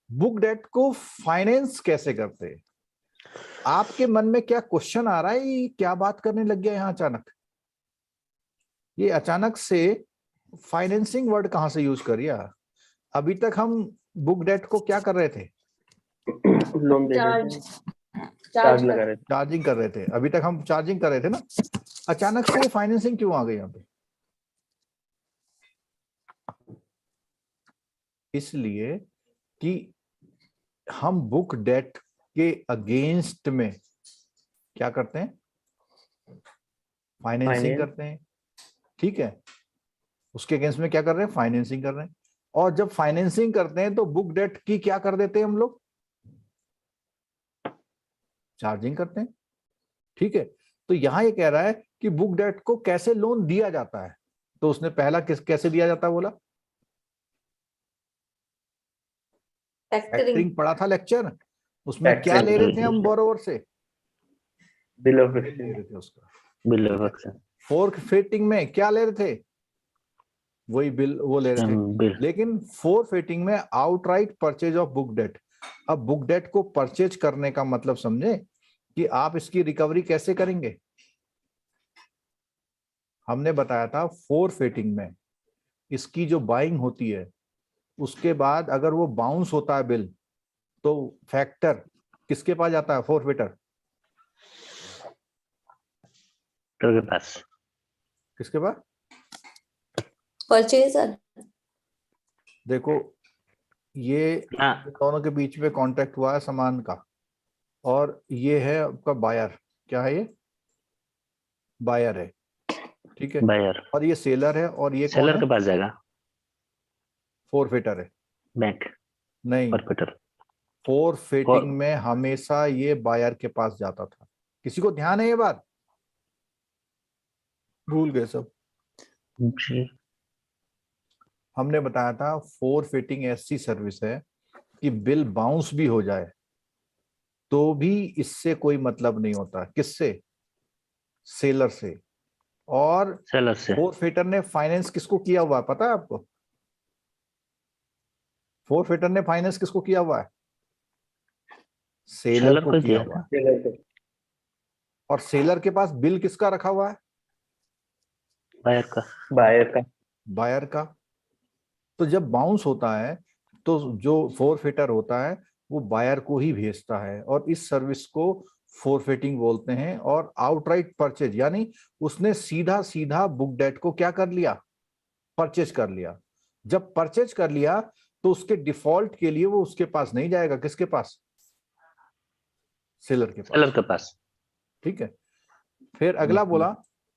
Book debt को फाइनेंस कैसे करते हैं? आपके मन में क्या क्वेश्चन आ रहा है? ये क्या बात करने लग गया यहाँ अचानक? ये अचानक से फाइनेंसिंग वर्ड कहां से यूज कर दिया? अभी तक हम बुक डेट को क्या कर रहे थे? लोन दे रहे थे, चार्ज लगा रहे थे। चार्जिंग कर रहे थे। अभी तक हम चार्जिंग कर रहे थे ना। अचानक से फाइनेंसिंग क्यों आ गई यहाँ पे? इसलिए कि हम बुक डेट के अगेंस्ट में क्या करते हैं? Financing Finance। करते हैं, ठीक है। उसके अगेंस्ट में क्या कर रहे हैं? फाइनेंसिंग कर रहे हैं। और जब फाइनेंसिंग करते हैं तो बुक डेट की क्या कर देते हैं हम लोग? चार्जिंग करते हैं, ठीक है। तो यहां ये कह रहा है कि बुक डेट को कैसे लोन दिया जाता है। तो उसने पहला कैसे दिया जाता है बोला? फैक्टरिंग पढ़ा था लेक्चर, उसमें क्या ले रहे थे हम बोरोवर से? बिल ऑफ ले रहे थे उसका। Bill of exchange. फोरफेटिंग में क्या ले रहे थे? वही बिल वो ले रहे थे। बिल। लेकिन फोरफेटिंग में outright purchase of book debt. अब बुक डेट को परचेज करने का मतलब समझे कि आप इसकी रिकवरी कैसे करेंगे। हमने बताया था फोरफेटिंग में इसकी जो बाइंग होती है उसके बाद अगर वो बाउंस होता है बिल तो फैक्टर किसके पास जाता है? फोरफिटर के पास। किसके पास? परचेजर। देखो ये हाँ। दोनों के बीच में कांटेक्ट हुआ है सामान का, और ये है आपका बायर। क्या है ये? बायर है, ठीक है। बायर। और ये सेलर है, और ये कौन सेलर है? के पास जाएगा। फोरफिटर है? बैंक नहीं, परपेटर। फोरफिटिंग में हमेशा ये बायर के पास जाता था। किसी को ध्यान है ये बात? भूल गए सब? जी हमने बताया था फोरफिटिंग ऐसी सर्विस है कि बिल बाउंस भी हो जाए तो भी इससे कोई मतलब नहीं होता। किससे? सेलर से। और सेलर से। फोरफिटर ने फाइनेंस किसको किया हुआ है पता है आपको? फोरफिटर ने फाइनेंस किसको किया हुआ है? सेलर सेलर को को किया किया हुआ है। सेलर को। और सेलर के पास बिल किसका रखा हुआ है? बायर का। बायर का। बायर का। तो जब बाउंस होता है तो जो फोरफिटर होता है वो बायर को ही भेजता है, और इस सर्विस को फोरफिटिंग बोलते हैं। और आउटराइट परचेज यानी उसने सीधा सीधा बुक डेट को क्या कर लिया? परचेज कर लिया। जब परचेज कर लिया तो उसके डिफॉल्ट के लिए वो उसके पास नहीं जाएगा। किसके पास? सेलर के सेलर पास। के पास। ठीक है। फिर अगला बोला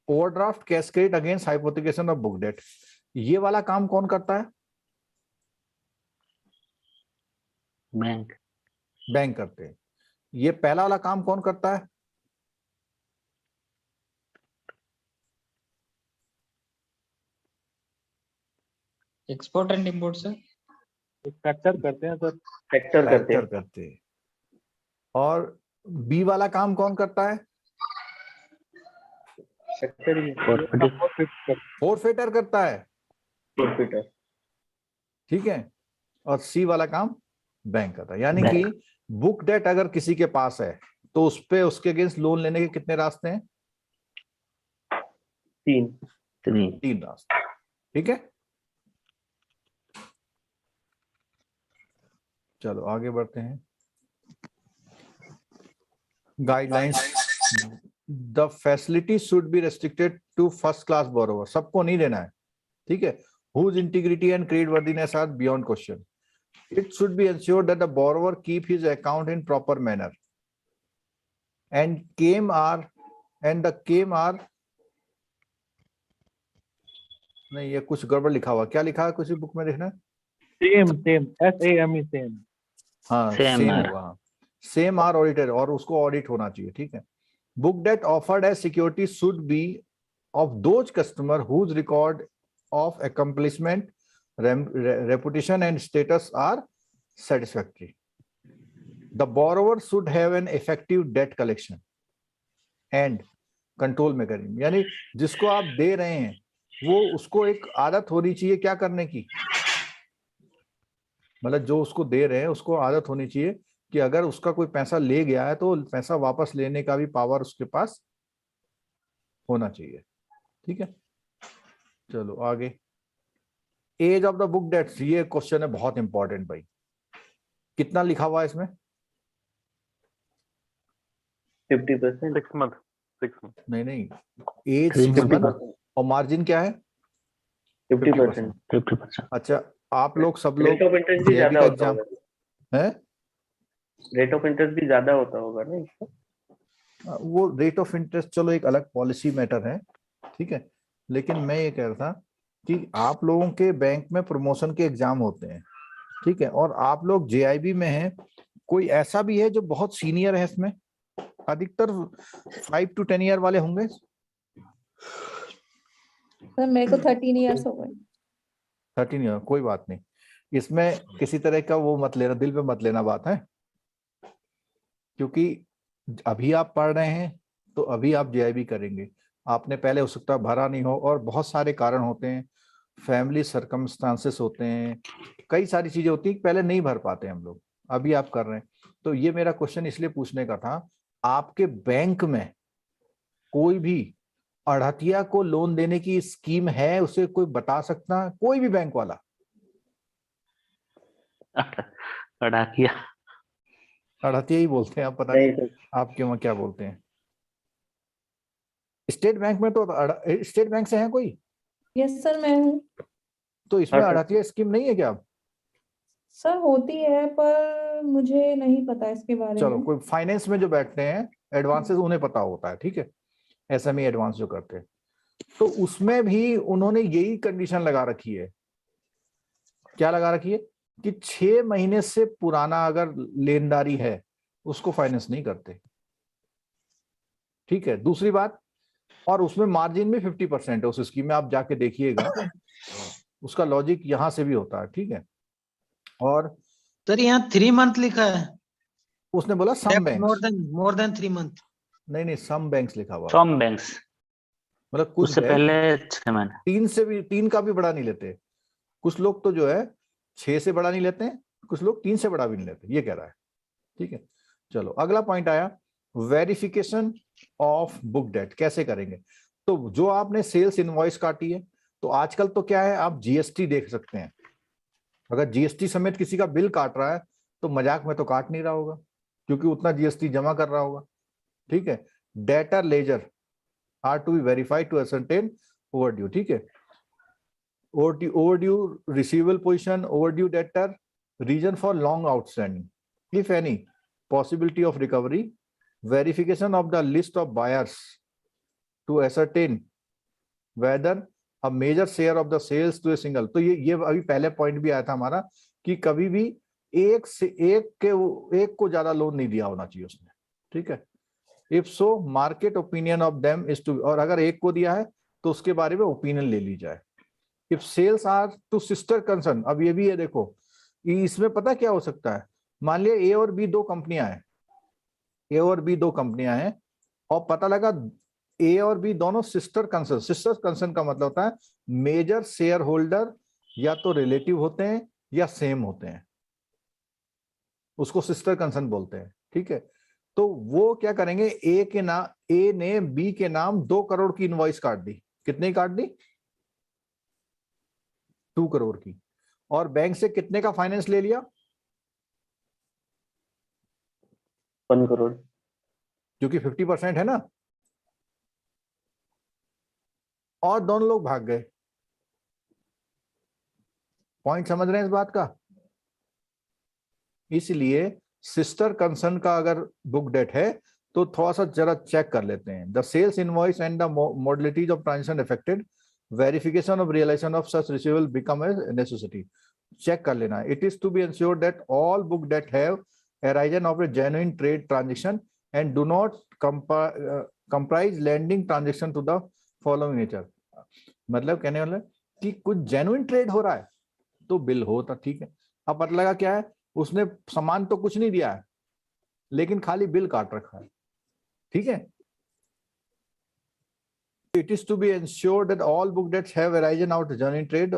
overdraft cascade against hypothecation of book debt. ये वाला काम कौन करता है? बैंक। बैंक करते हैं। ये पहला वाला काम कौन करता है? Export and import sir. Factor करते हैं सर। फैक्टर करते फैक्टर हैं। करते हैं। और बी वाला काम कौन करता है? फैक्टर ही फोरफिटर करता है। फॉरफिटर। ठीक है। और सी वाला काम बैंक करता है। यानी कि बुक डेट अगर किसी के पास है तो उस पे उसके अगेंस्ट लोन लेने के कितने रास्ते हैं? 3। 3 रास्ते। ठीक है। चलो आगे बढ़ते हैं। Guidelines. The facility should be restricted to first class borrower. सबको नहीं देना है। ठीक है। whose integrity and creditworthiness are beyond question. It should be ensured that the borrower keep his account in proper manner and the claim are नहीं, ये कुछ गड़बड़ लिखा हुआ। क्या लिखा है? कुछ बुक में देखना। Same SAME same. हाँ सेम होगा। सेम आर ऑडिटेड, और उसको ऑडिट होना चाहिए। ठीक है। Book debt offered as security should be of those customer whose record of accomplishment, reputation and status are satisfactory. The borrower should have an effective debt collection and control mechanism. यानी जिसको आप दे रहे हैं वो उसको एक आदत होनी चाहिए क्या करने की? मतलब जो उसको दे रहे हैं उसको आदत होनी चाहिए कि अगर उसका कोई पैसा ले गया है तो पैसा वापस लेने का भी पावर उसके पास होना चाहिए। ठीक है। चलो आगे। Age of the book debts. ये क्वेश्चन है बहुत इंपॉर्टेंट भाई। कितना लिखा हुआ है इसमें? 50%। 6 month। नहीं, एज 6 month और मार्जिन क्या है? 50%। 50%। अच्छा, आप लोग सब लोग रेट ऑफ इंटरेस्ट भी ज्यादा होता होगा है? रेट ऑफ इंटरेस्ट भी ज्यादा होता होगा ना इसका? वो रेट ऑफ इंटरेस्ट चलो एक अलग पॉलिसी मैटर है। ठीक है। लेकिन मैं ये कह रहा था कि आप लोगों के बैंक में प्रमोशन के एग्जाम होते हैं। ठीक है। और आप लोग JIB में हैं। कोई ऐसा भी है जो बहुत सीनियर है इसमें? अधिकतर 5 to 10 ईयर वाले होंगे। सर मेरे को 13 इयर्स हो गए। 13 ईयर, कोई बात नहीं। इसमें किसी तरह का वो मत लेना, दिल पे मत लेना बात है, क्योंकि अभी आप पढ़ रहे हैं तो अभी आप JIB करेंगे। आपने पहले हो सकता है भरा नहीं हो, और बहुत सारे कारण होते हैं, फैमिली सर्कमस्टांसेस होते हैं, कई सारी चीजें होती हैं, पहले नहीं भर पाते हम लोग। अभी आप कर रहे हैं। तो ये मेरा क्वेश्चन इसलिए पूछने का था, आपके बैंक में कोई भी अड़हतिया को लोन देने की स्कीम है? उसे कोई बता सकता है? कोई भी बैंक वाला? अड़ाकिया। अड़हतिया ही बोलते हैं, आप पता नहीं आपके वहां क्या बोलते हैं। स्टेट बैंक में तो स्टेट बैंक से है कोई? यस सर मैं हूँ। तो इसमें अड़हतिया स्कीम नहीं है क्या? सर होती है पर मुझे नहीं पता इसके बारे चलो, में। कोई फाइनेंस में जो बैठते हैं एडवांसेस उन्हें पता होता है। ठीक है। SME एडवांस जो करते हैं, तो उसमें भी उन्होंने यही कंडीशन लगा रखी है। क्या लगा रखी है कि 6 महीने से पुराना अगर लेनदारी है उसको फाइनेंस नहीं करते। ठीक है, दूसरी बात, और उसमें मार्जिन भी 50% है उस स्कीम में, आप जाके देखिएगा उसका लॉजिक यहां से भी होता है। ठीक है, और सर यहाँ 3 मंथ लिखा है, उसने बोला some bank, more than 3 month. नहीं सम बैंक्स लिखा हुआ, सम बैंक्स, मतलब कुछ उससे बैंक पहले 6 महीने। 3 का भी बड़ा नहीं लेते, कुछ लोग तो जो है 6 से बड़ा नहीं लेते हैं, कुछ लोग 3 से बड़ा भी नहीं लेते, ये कह रहा है। ठीक है, चलो अगला पॉइंट आया, वेरिफिकेशन ऑफ बुक डेट कैसे करेंगे। तो जो आपने सेल्स इनवॉइस काटी है, तो आजकल तो क्या है, आप जीएसटी देख सकते हैं। अगर जीएसटी समेत किसी का बिल काट रहा है तो मजाक में तो काट नहीं रहा होगा, क्योंकि उतना जीएसटी जमा कर रहा होगा। ठीक है, debtor ledger are to be verified to ascertain overdue। ठीक है, overdue receivable position, overdue debtor, reason for long outstanding, if any, possibility of recovery, verification of the list of buyers to ascertain whether a major share of the sales to a single। तो ये अभी पहले point भी आया था हमारा कि कभी भी एक को ज्यादा लोन नहीं दिया होना चाहिए उसने। ठीक है, if so market opinion of them is to, और अगर एक को दिया है तो उसके बारे में ओपिनियन ले ली जाए। If sales are to sister concern, अब ये भी है, देखो इसमें पता क्या हो सकता है, मान लिया ए और बी दो कंपनियां हैं, और पता लगा ए और बी दोनों सिस्टर कंसर्न का मतलब होता है मेजर शेयर होल्डर या तो रिलेटिव होते हैं या सेम होते हैं, उसको सिस्टर कंसर्न बोलते हैं। ठीक है, तो वो क्या करेंगे, ए ने बी के नाम 2 करोड़ की इनवॉइस काट दी। कितने काट दी? 2 करोड़ की। और बैंक से कितने का फाइनेंस ले लिया? 1 करोड़, क्योंकि 50% है ना, और दोनों लोग भाग गए। पॉइंट समझ रहे हैं इस बात का? इसलिए सिस्टर कंसर्न का अगर बुक डेट है तो थोड़ा सा जरा चेक कर लेते हैं। The sales invoice and the modalities of transaction affected, verification of realisation of such receivable become a necessity. Check कर लेना। It is to be ensured that all book debt have arisen of a genuine trade transaction and do not comprise lending transaction to the following nature. मतलब कहने वाला कि कुछ genuine trade हो रहा है तो बिल होता, ठीक है। अब पता लगा क्या है, उसने सामान तो कुछ नहीं दिया है लेकिन खाली बिल काट रखा है। ठीक है, it is to be ensured that all book debts have arisen out of genuine trade,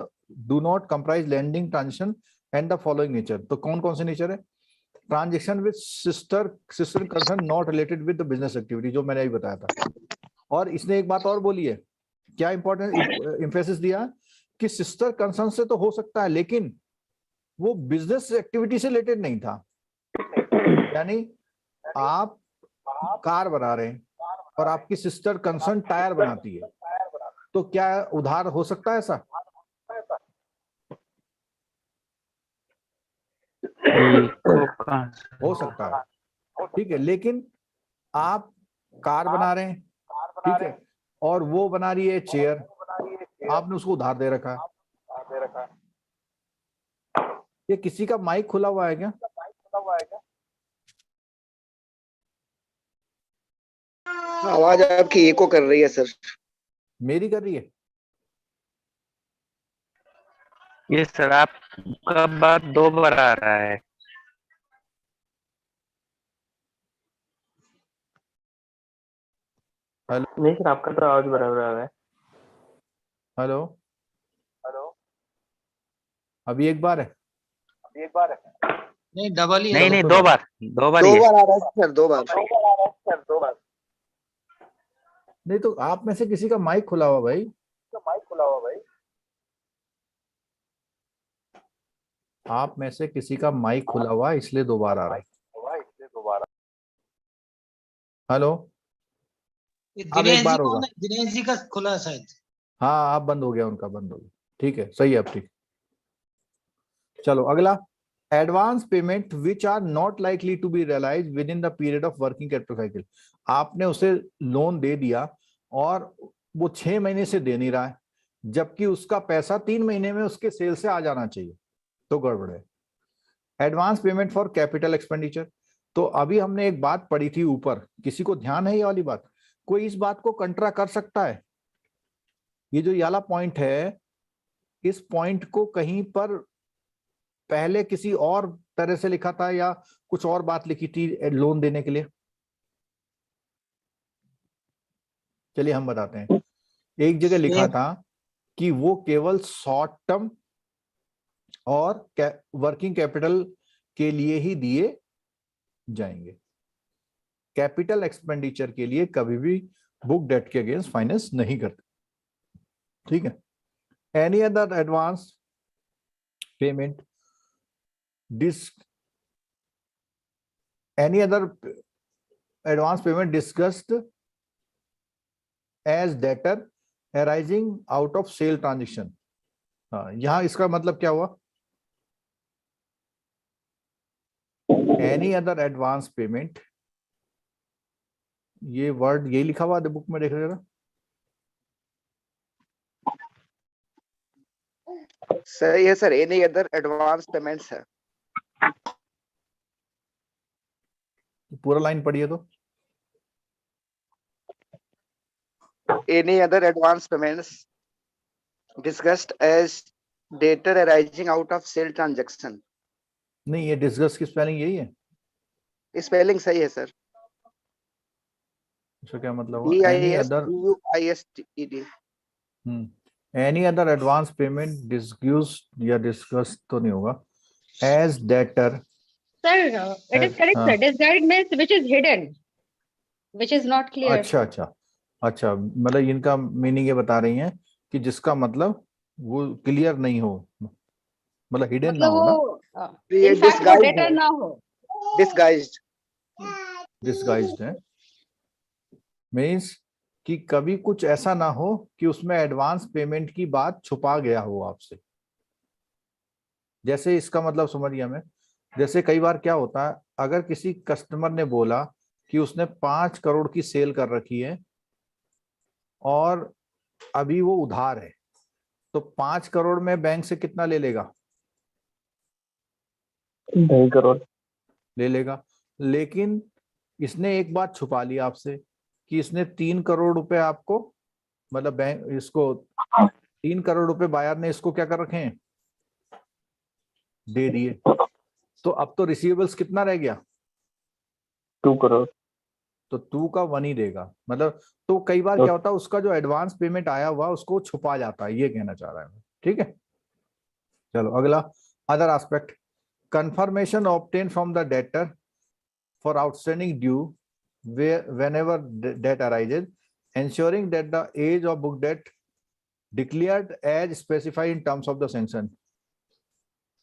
do not comprise lending transaction and the following nature। तो कौन कौन से नेचर है? Transaction with sister concern not related with the business activity, जो मैंने अभी बताया था। और इसने एक बात और बोली है, क्या इंपॉर्टेंट एम्फेसिस दिया कि सिस्टर कंसर्न से तो हो सकता है लेकिन वो बिजनेस एक्टिविटी से रिलेटेड नहीं था। यानी आप कार बना रहे हैं और आपकी सिस्टर कंसर्न टायर बनाती है, तो क्या उधार हो सकता है ऐसा? हो सकता है, ठीक है। लेकिन आप कार बना रहे हैं, ठीक है, और वो बना रही है चेयर, आपने उसको उधार दे रखा है। ये किसी का माइक खुला हुआ है क्या? आवाज आपकी एको कर रही है सर। मेरी कर रही है? ये सर आपका बात 2 बार आ रहा है। हेलो नहीं सर, आपका तो आवाज बराबर आ रहा है। हेलो, अभी एक बार है? नहीं डबल ही है। नहीं 2 बार ही दो बार आ रहा है सर, 2 बार। नहीं तो आप में से किसी का माइक खुला हुआ भाई। आप में से किसी का माइक खुला हुआ है इसलिए 2 बार आ रहा है। हेलो, अब एक बार होगा। दिनेश जी का खुला है शायद। हाँ, अब बंद हो गया, उनका बंद हो गया। ठीक है, सही है, अब ठीक। चलो अगला, advance payment which are not likely to be realise within the period of working capital cycle. आपने उसे लोन दे दिया और वो 6 महीने से दे नहीं रहा है, जबकि उसका पैसा 3 महीने में उसके सेल से आ जाना चाहिए। तो गड़बड़ है। Advance payment for capital expenditure, तो अभी हमने एक बात पढ़ी थी ऊपर, किसी को ध्यान है ये वाली बात? कोई इस बात को कंट्रा कर सकता है? ये जो ये वाला पॉइंट है, इस पॉइंट को कहीं पर पहले किसी और तरह से लिखा था या कुछ और बात लिखी थी लोन देने के लिए? चलिए हम बताते हैं। एक जगह लिखा था कि वो केवल शॉर्ट टर्म और वर्किंग कैपिटल के लिए ही दिए जाएंगे, कैपिटल एक्सपेंडिचर के लिए कभी भी बुक डेट के अगेंस्ट फाइनेंस नहीं करते। ठीक है। Any other advance payment discussed as debtor arising out of sale transaction। हाँ, यहां इसका मतलब क्या हुआ? एनी अदर एडवांस पेमेंट, ये वर्ड यही लिखा हुआ है बुक में, देख जरा। सही है sir, any other advance payments है। पूरा लाइन पढ़िए तो। Any other advance payments discussed as debtor arising out of sale transaction। नहीं, ये डिस्कस की स्पेलिंग यही है? स्पेलिंग सही है सर। इसका क्या मतलब हुआ? Any other, any other advance payment discussed या डिस्कस तो नहीं होगा। As debtor, Sir, it is correct, sir. Disguised means which is hidden, which is not clear. अच्छा, मतलब इनका मीनिंग ये बता रही हैं कि जिसका मतलब वो क्लियर नहीं हो, मतलब हिडन ना हो ना, डेटर ना हो, डिस्गाइज्ड है। मीन्स कि कभी कुछ ऐसा ना हो कि उसमें एडवांस पेमेंट की बात छुपा गया हो आपसे। जैसे इसका मतलब समझिए हमें, जैसे कई बार क्या होता है, अगर किसी कस्टमर ने बोला कि उसने 5 करोड़ की सेल कर रखी है और अभी वो उधार है, तो 5 करोड़ में बैंक से कितना ले लेगा? 2 करोड़ ले लेगा। लेकिन इसने एक बात छुपा ली आपसे कि इसने 3 करोड़ रुपए आपको, मतलब बैंक इसको 3 करोड़ रुपए बायर ने इसको क्या कर रखे हैं, दे दिए। तो अब तो रिसीवेबल्स कितना रह गया? 2 करोड़। तो 2 का 1 ही देगा। मतलब तो कई बार क्या होता है, उसका जो एडवांस पेमेंट आया हुआ उसको छुपा जाता है, ये कहना चाह रहा है। ठीक है, चलो अगला, other aspect, confirmation obtain from the debtor for outstanding due whenever debt arises, ensuring that the age of book debt declared as specified in terms of the sanction.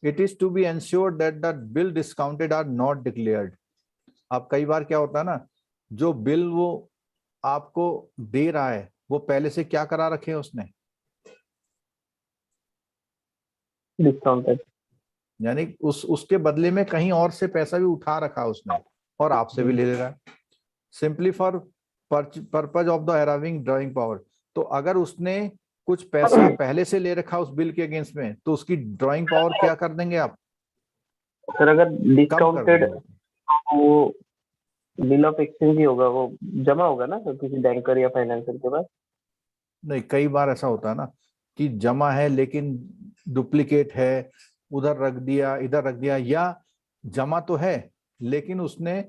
It is to be ensured that the bill discounted are not declared। अब कई बार क्या होता है ना, जो bill वो आपको दे रहा है वो पहले से क्या करा रखे हैं उसने, डिस्काउंटेड, यानी उसके बदले में कहीं और से पैसा भी उठा रखा उसने और आपसे भी ले रहा है। Simply for purpose of the arriving drawing power, तो अगर उसने कुछ पैसा पहले से ले रखा उस बिल के अगेंस्ट में, तो उसकी ड्राइंग पावर क्या कर देंगे आप? सर अगर डिस्काउंटेड वो बिल ऑफ एक्सचेंज ही होगा, वो जमा होगा ना सर किसी बैंकर या फाइनेंसर के पास? नहीं, कई बार ऐसा होता है ना कि जमा है लेकिन डुप्लीकेट है, उधर रख दिया इधर रख दिया, या जमा तो है लेकिन उसने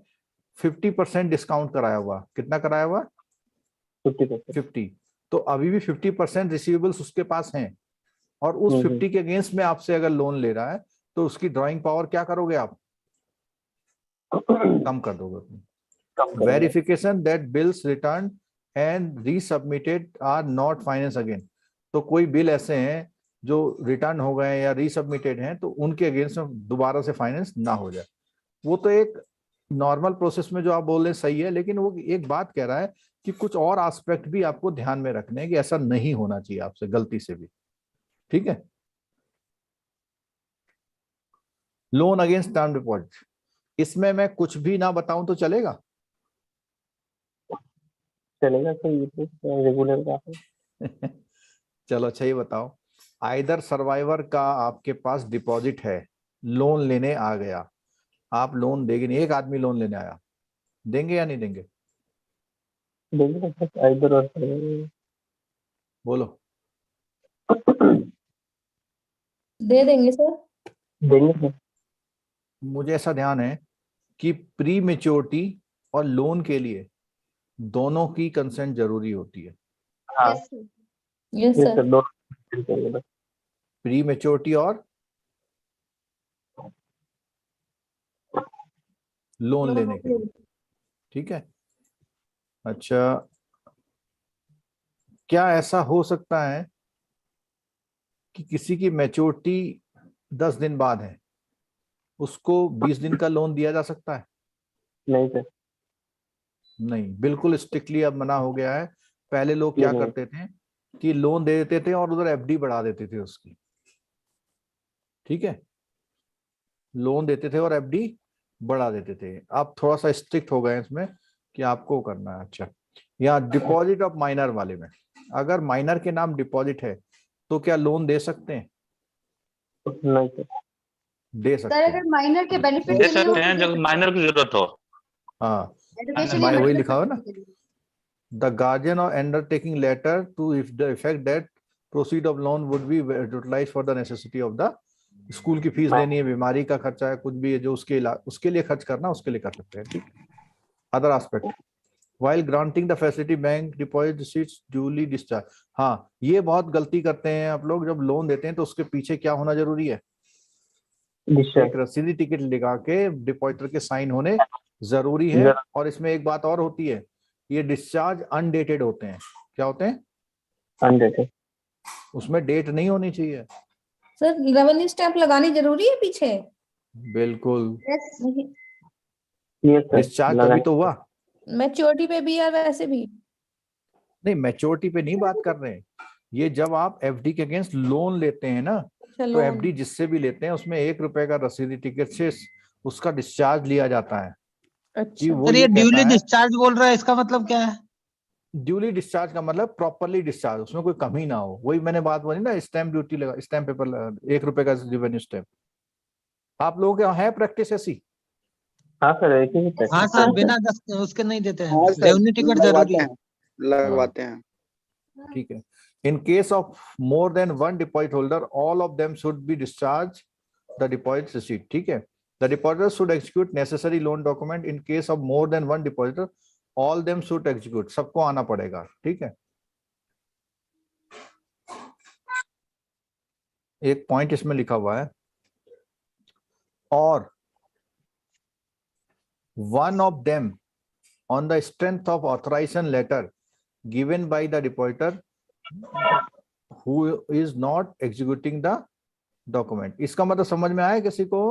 50% डिस्काउंट कराया हुआ। कितना कराया हुआ? 50। तो अभी भी 50% रिसीवेबल्स उसके पास हैं और उस 50 के अगेंस्ट में आपसे अगर लोन ले रहा है तो उसकी ड्राइंग पावर क्या करोगे आप? कम कर दोगे। Verification that bills return and resubmitted are not finance again, तो कोई बिल ऐसे हैं जो रिटर्न हो गए या रीसबमिटेड हैं तो उनके अगेंस्ट में दोबारा से फाइनेंस ना हो जाए। वो तो एक नॉर्मल प्रोसेस में जो आप बोल रहे हैं सही है, लेकिन वो एक बात कह रहा है कि कुछ और एस्पेक्ट भी आपको ध्यान में रखने हैं कि ऐसा नहीं होना चाहिए आपसे गलती से भी। ठीक है। लोन अगेंस्ट टर्म डिपॉजिट, इसमें मैं कुछ भी ना बताऊं तो चलेगा? चलेगा सर, ये तो रेगुलर का है। चलो अच्छा ये बताओ, आइदर सर्वाइवर का आपके पास डिपॉजिट है लोन लेने आ गया, आप लोन देंगे नहीं, एक आदमी लोन लेने आया, देंगे या नहीं देंगे? देंगे सर, इधर और बोलो। दे देंगे सर। देंगे सर। मुझे ऐसा ध्यान है कि प्री मेच्योरिटी और लोन के लिए दोनों की कंसेंट जरूरी होती है। हाँ Yes, sir. यस ये सर। सर दोनों प्री मेच्योरिटी और लोन लेने के लिए, ठीक है। अच्छा, क्या ऐसा हो सकता है कि किसी की मैच्योरिटी 10 दिन बाद है, उसको 20 दिन का लोन दिया जा सकता है? नहीं सर। नहीं, बिल्कुल स्ट्रिक्टली अब मना हो गया है। पहले लोग क्या नहीं। करते थे कि लोन दे देते थे और उधर एफडी बढ़ा देते थे उसकी, ठीक है, लोन देते थे और एफडी बढ़ा देते थे। अब थोड़ा सा स्ट्रिक्ट हो गए इसमें कि आपको करना है। अच्छा, यहाँ डिपॉजिट ऑफ माइनर वाले में, अगर माइनर के नाम डिपॉजिट है तो क्या लोन दे सकते हैं? नहीं सर। दे सकते सर हैं। अगर माइनर के बेनिफिट दे के लिए हो सकते हैं जब माइनर की जरूरत हो। हाँ, एजुकेशन माइनर वही लिखा हो ना, the guardian or undertaking letter to if the effect that proceed of loan would be utilized for the necessity of the school की फीस देनी है, बीमारी का खर्चा है, कुछ भी है जो उसके लिए खर्च करना, उसके लिए कर सकते हैं, ठीक। Other aspect, while granting the facility bank deposit receipts duly discharged। हाँ, ये बहुत गलती करते हैं आप लोग, जब लोन देते हैं तो उसके पीछे क्या होना जरूरी है? एक रसीदी टिकट लगा के डिपॉजिटर के साइन होने जरूरी है। और इसमें एक बात और होती है, ये डिस्चार्ज अनडेटेड होते हैं। क्या होते हैं? अनडेटेड। उसमें डेट नहीं होनी चाहिए। सर रेवेन्यू स्टैंप लगानी जरूरी है पीछे? बिल्कुल, नहीं, डिस्चार्ज तभी तो हुआ। मैच्योरिटी पे भी या वैसे भी? नहीं, मैच्योरिटी पे नहीं बात कर रहे हैं, ये जब आप एफडी के अगेंस्ट लोन लेते हैं ना, तो लोन। एफडी जिससे भी लेते हैं उसमें 1 रुपए का रसीदी टिकट से उसका डिस्चार्ज लिया जाता है। कि अच्छा वो सर, ये ये कहता ड्यूली है, डिस्चार्ज बोल रहा है, इसका मतलब क्या है? ड्यूली डिस्चार्ज का मतलब प्रॉपरली डिस्चार्ज, उसमें कोई कमी ना हो। वही मैंने बात बोली ना, स्टैंप ड्यूटी लगा, स्टैम्प पेपर 1 रुपए का रेवेन्यू स्टैम्प। आप लोगों के यहाँ है प्रैक्टिस ऐसी? हाँ सर, एक ही हाँ सर, बिना उसके नहीं देते हैं, हाँ सर, रेवेन्यू टिकट जरूरी है। लगवाते हैं। ठीक है। In case of more than one deposit holder, all of them should be discharged the deposit receipt, ठीक है। The depositor should execute necessary loan document in case of more than one depositor, all them should execute, सबको आना पड़ेगा, ठीक है। एक point इसमें लिखा हुआ है, और one of them on the strength of authorization letter given by the depositor who is not executing the document। इसका मतलब समझ में आया किसी को?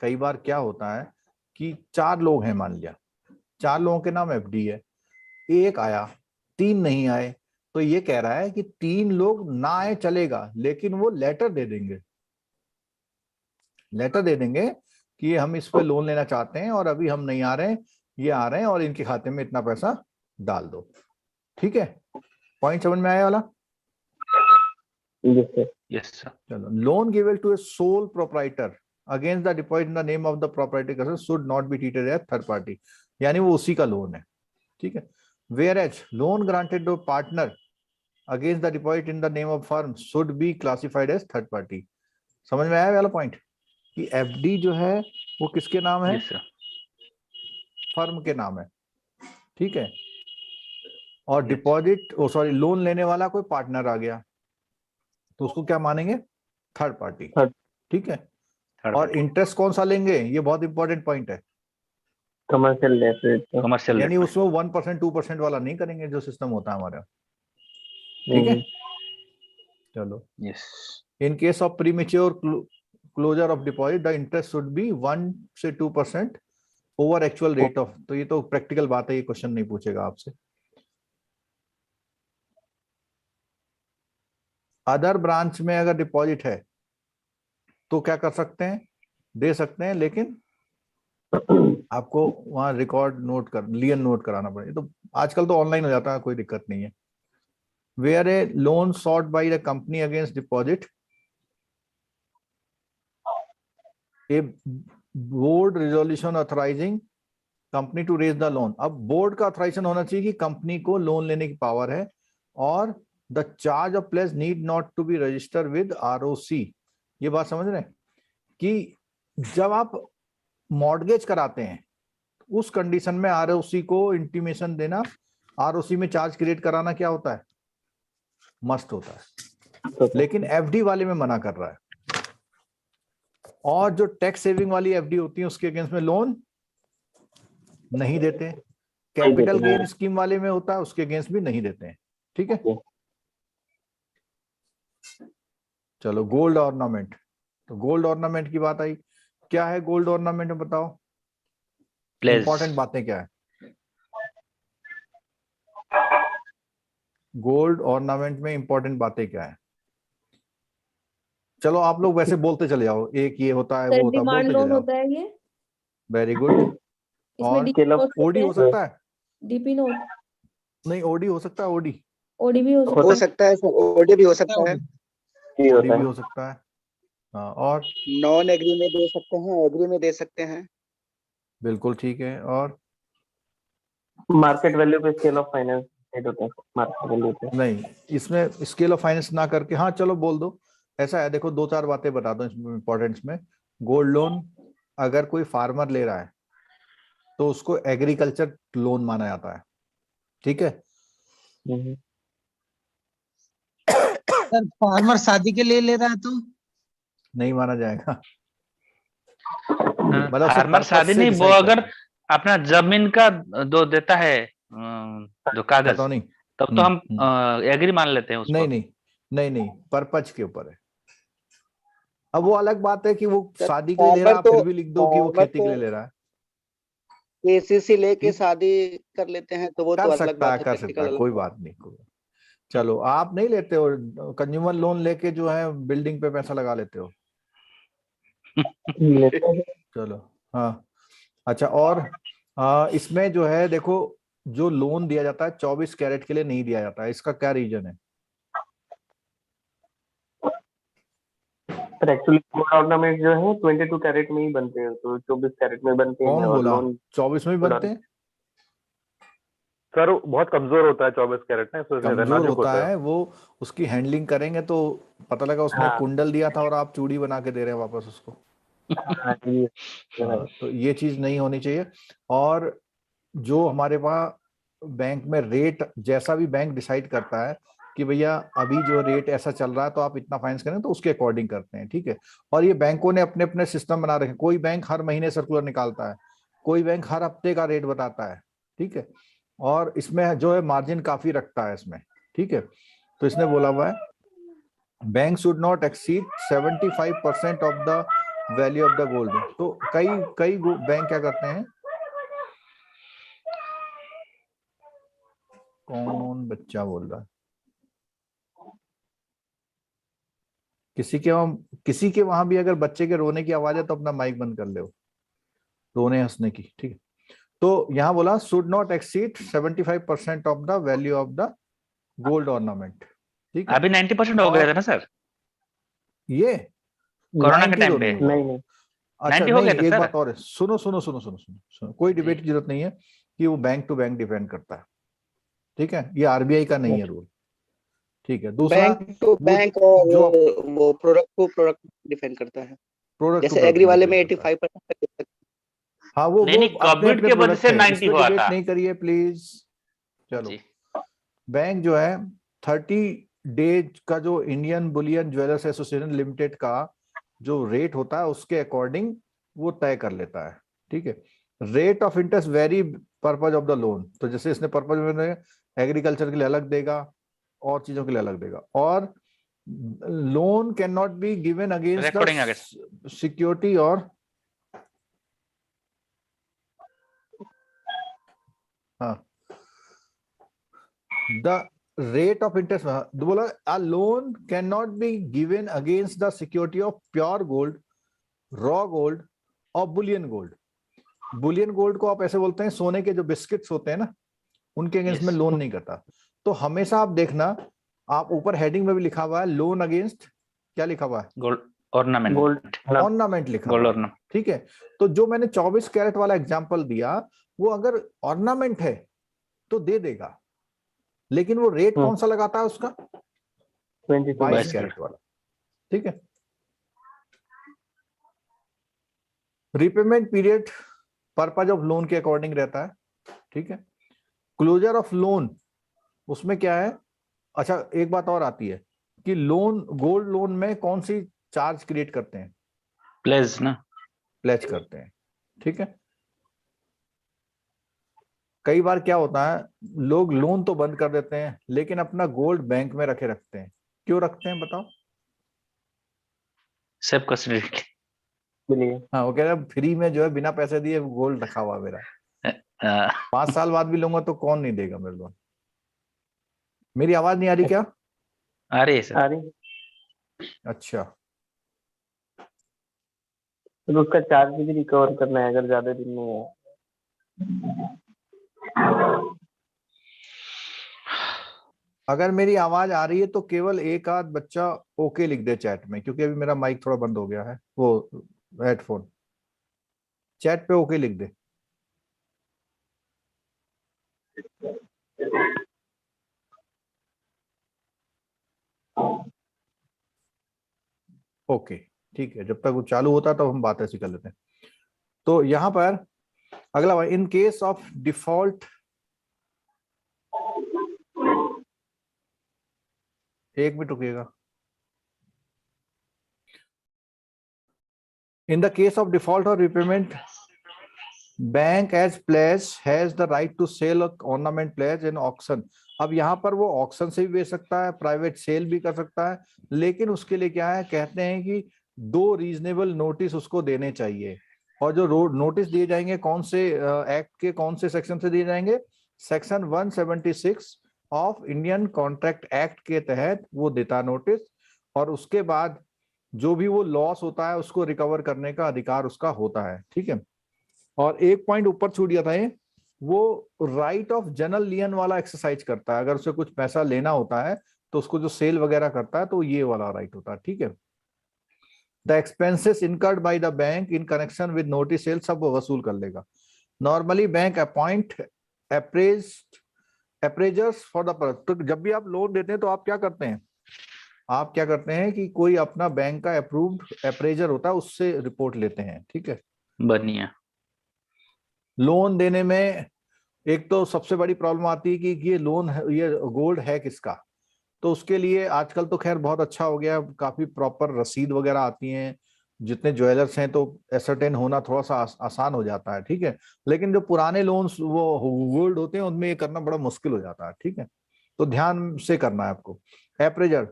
कई बार क्या होता है कि 4 लोग हैं, मान लिया 4 लोगों के नाम एफडी है, एक आया, 3 नहीं आए, तो ये कह रहा है कि 3 लोग ना आए चलेगा, लेकिन वो लेटर दे देंगे, लेटर दे देंगे कि हम इस पे लोन लेना चाहते हैं और अभी हम नहीं आ रहे हैं, ये आ रहे हैं और इनके खाते में इतना पैसा डाल दो, ठीक है। पॉइंट समझ में आया वाला? Yes sir. चलो, loan given to a sole proprietor against the deposit in the name of the proprietary person should not be treated as third party, यानी वो उसी का लोन है, ठीक है। Whereas loan granted to partner against the deposit in the name of firm should be classified as third party. समझ में आया वाला पॉइंट कि एफडी जो है वो किसके नाम है? Yes sir. फर्म के नाम है, ठीक है। और डिपॉजिट लोन लेने वाला कोई पार्टनर आ गया तो उसको क्या मानेंगे? थर्ड पार्टी, ठीक है। और इंटरेस्ट कौन सा लेंगे? ये बहुत इंपॉर्टेंट पॉइंट है, कमर्शियल, यानी उसमें 1% 2% वाला नहीं करेंगे जो सिस्टम होता है हमारा, ठीक है। चलो, yes. In case of premature closure of deposit the interest should be 1 से 2% ओवर एक्चुअल रेट ऑफ, तो ये तो प्रैक्टिकल बात है, ये क्वेश्चन नहीं पूछेगा आपसे। अदर ब्रांच में अगर डिपॉजिट है तो क्या कर सकते हैं? दे सकते हैं, लेकिन आपको वहां रिकॉर्ड लियन नोट कराना पड़ेगा। तो आजकल तो ऑनलाइन हो जाता है, कोई दिक्कत नहीं है। Where a loan sought by the company against deposit a board resolution authorising company to raise the loan. अब बोर्ड का ऑथराइजेशन होना चाहिए कि कंपनी को लोन लेने की पावर है, और the charge of place need not to be register with ROC. ये बात समझ रहे हैं कि जब आप मॉर्गेज कराते हैं उस कंडीशन में आरओसी को इंटीमेशन देना, आरओसी में चार्ज क्रिएट कराना क्या होता है, मस्ट होता है। लेकिन एफडी वाले में मना कर रहा है, और जो टैक्स सेविंग वाली एफडी होती है उसके अगेंस्ट में लोन नहीं देते। कैपिटल गेन स्कीम वाले में होता है, उसके अगेंस्ट भी नहीं देते हैं। ठीक है, चलो गोल्ड ऑर्नामेंट। तो गोल्ड ऑर्नामेंट की बात आई, क्या है गोल्ड ऑर्नामेंट में बताओ, इंपॉर्टेंट बातें क्या है गोल्ड ऑर्नामेंट में, इंपॉर्टेंट बातें क्या है? चलो आप लोग वैसे बोलते चले जाओ, एक ये होता है, वो होता है, डिमांड बोलते लोन चले जाओ। होता है ये, वेरी गुड। इसमें और डीपी नोट ओडी हो सकता है? डीपी नोट, नहीं, ओडी हो सकता है, ओडी ओडी भी हो सकता हो सकता है, ओडी भी हो सकता है, ओडी भी हो सकता है। हाँ, और नॉन एग्री में दे सकते हैं, एग्री में दे सकते हैं। बिल्कुल ठीक है। और मार्केट वैल्यू पे स्केल ऑफ फाइनेंस हेड होता है, मार्केट वैल्यू पे नहीं, इसमें स्केल ऑफ फाइनेंस ना करके, हाँ चलो बोल दो। ऐसा है, देखो दो चार बातें बता दो इसमें इंपॉर्टेंस में। गोल्ड लोन अगर कोई फार्मर ले रहा है तो उसको एग्रीकल्चर लोन माना जाता है। ठीक है, सर फार्मर शादी के लिए ले रहा है तो नहीं माना जाएगा। फार्मर शादी नहीं, वो अगर अपना जमीन का दो देता है जो कागज, नहीं, तब तो हम एग्री मान लेते हैं उसको। नहीं, परपज के ऊपर है। अब वो अलग बात है कि वो शादी के लिए ले रहा है, फिर भी लिख दो कि वो खेती के लिए ले रहा है। केसीसी लेके शादी कर लेते हैं तो वो तो कर अलग सकता है, बात है, कर सकता है, कोई बात नहीं, कोई। चलो आप नहीं लेते हो कंज्यूमर लोन लेके जो है बिल्डिंग पे पैसा लगा लेते हो। चलो हाँ, अच्छा। और इसमें जो है देखो, जो लोन दिया जाता है 24 कैरेट के लिए नहीं दिया जाता है, इसका क्या रीजन है? सर एक्चुअली गोल्ड ऑर्नामेंट जो है 22 कैरेट में ही बनते हैं, तो 24 कैरेट में बनते हैं। कौन बोला 24 में भी बनते हैं? सर बहुत कमजोर होता है 24 कैरेट ना, कमजोर होता है वो, उसकी हैंडलिंग करेंगे तो पता लगा उसने कुंडल दिया था और आप चूड़ी बना के दे रहे हैं वापस उसको। तो ये चीज नहीं होनी चाहिए। और जो हमारे पास बैंक में रेट, जैसा भी बैंक डिसाइड करता है कि भैया अभी जो रेट ऐसा चल रहा है तो आप इतना फाइनेंस करें, तो उसके अकॉर्डिंग करते हैं। ठीक है, और ये बैंकों ने अपने अपने सिस्टम बना रखे। कोई बैंक हर महीने सर्कुलर निकालता है, कोई बैंक हर हफ्ते का रेट बताता है। ठीक है, और इसमें जो है मार्जिन काफी रखता है इसमें। ठीक है, तो इसने बोला हुआ है bank should not exceed 75% of the value of the gold. तो कई बैंक क्या करते हैं, कौन बच्चा बोल रहा है? किसी के वहां भी अगर बच्चे के रोने की आवाज है तो अपना माइक बंद कर ले, रोने हंसने की। ठीक है, तो यहाँ बोला should not exceed 75% of the value of the gold ornament. ठीक है, अभी 90% हो गया था ना सर, ये कोरोना के टाइम पे। नहीं अच्छा, 90 हो नहीं, गया था एक सर। बात और है, सुनो, कोई डिबेट की जरूरत नहीं है कि वो बैंक टू बैंक डिपेंड करता है। ठीक है, ये आरबीआई का नहीं है रूल। ठीक है, दूसरा बैंक टू बैंक और जो वो प्रोडक्ट टू प्रोडक्ट डिपेंड करता है। प्रोडक्ट जैसे एग्री वाले में 85%। हाँ, वो नहीं, कोविड के वजह से 90 हुआ था। नहीं करिए प्लीज। चलो, बैंक जो है 30 डेज का जो Indian Boolean jewellers association limited का जो रेट होता है उसके अकॉर्डिंग वो तय कर लेता है। ठीक है, rate of interest very purpose of the loan. तो जैसे इसने पर्पज में एग्रीकल्चर के लिए अलग देगा और चीजों के लिए अलग देगा। और loan can not be given against the security और द रेट ऑफ इंटरेस्ट बोला, a loan can not be given against the security of pure gold, raw gold और बुलियन गोल्ड। बुलियन गोल्ड को आप ऐसे बोलते हैं सोने के जो बिस्किट्स होते हैं ना, उनके अगेंस्ट में लोन नहीं करता। तो हमेशा आप देखना, आप ऊपर हेडिंग में भी लिखा हुआ है लोन अगेंस्ट, क्या लिखा हुआ है? गोल्ड ऑर्नामेंट गोल्ड ऑर्नामेंट लिखा गोल्ड हुआ है, ऑर्नामेंट। ठीक है। तो जो मैंने 24 कैरेट वाला एग्जांपल दिया वो अगर ऑर्नामेंट है तो दे देगा, लेकिन वो रेट कौन सा लगाता है उसका? 22 22 कैरेट वाला, ठीक है। Repayment period purpose of loan के अकॉर्डिंग रहता है, ठीक है। क्लोजर ऑफ लोन उसमें क्या है? अच्छा एक बात और आती है कि लोन, गोल्ड लोन में कौन सी चार्ज क्रिएट करते हैं? प्लेज ना, प्लेज करते हैं, ठीक है। कई बार क्या होता है, लोग लोन तो बंद कर देते हैं लेकिन अपना गोल्ड बैंक में रखते हैं। क्यों रखते हैं बताओ? Safe custody. हाँ, वो कह रहे हैं फ्री में जो है बिना पैसे दिए गोल्ड रखा हुआ मेरा, 5 साल बाद भी लूंगा तो कौन नहीं देगा मेरे लोन। मेरी आवाज नहीं आ रही क्या? आ रही है सर। आ रही। अच्छा, तो उसका चार्ज भी रिकवर करना है अगर ज्यादा दिन में है। अगर मेरी आवाज आ रही है तो केवल एक आध बच्चा ओके लिख दे चैट में, क्योंकि अभी मेरा माइक थोड़ा बंद हो गया है, वो हेडफोन। चैट पे ओके लिख दे। ओके, ठीक है। जब तक वो चालू होता है तो हम बात ऐसी कर लेते हैं। तो यहां पर अगला, इन केस ऑफ डिफॉल्ट, एक minute रुकिएगा। In the case of default or repayment, bank as pledge has the right to sell a ornament pledge in auction. अब यहाँ पर वो ऑक्शन से भी बेच सकता है, प्राइवेट सेल भी कर सकता है, लेकिन उसके लिए क्या है, कहते हैं कि 2 रीजनेबल नोटिस उसको देने चाहिए। और जो नोटिस दिए जाएंगे कौन से एक्ट के कौन से सेक्शन से दिए जाएंगे? Section 176 of Indian contract act के तहत वो देता नोटिस, और उसके बाद जो भी वो लॉस होता है उसको रिकवर करने का अधिकार उसका होता है, ठीक है। और एक पॉइंट ऊपर छूट गया था, ये वो राइट ऑफ जनरल लियन वाला एक्सरसाइज करता है। अगर उसे कुछ पैसा लेना होता है तो उसको जो सेल वगैरह करता है तो ये वाला राइट होता है, ठीक है। The expenses incurred by the bank in connection with notice sale सब वो वसूल कर लेगा। Normally bank appoint appraisers for the purpose. तो जब भी आप लोन देते हैं तो आप क्या करते हैं? आप क्या करते हैं कि कोई अपना बैंक का अप्रूव्ड अप्रेजर होता है, उससे रिपोर्ट लेते हैं, ठीक है। बढ़िया। लोन देने में एक तो सबसे बड़ी प्रॉब्लम आती है कि ये लोन ये गोल्ड है किसका। तो उसके लिए आजकल तो खैर बहुत अच्छा हो गया, काफी प्रॉपर रसीद वगैरह आती हैं, जितने ज्वेलर्स हैं तो एसर्टेन होना थोड़ा सा आसान हो जाता है, ठीक है। लेकिन जो पुराने लोन्स वो गोल्ड होते हैं उनमें ये करना बड़ा मुश्किल हो जाता है, ठीक है। तो ध्यान से करना है आपको। अप्रेजर,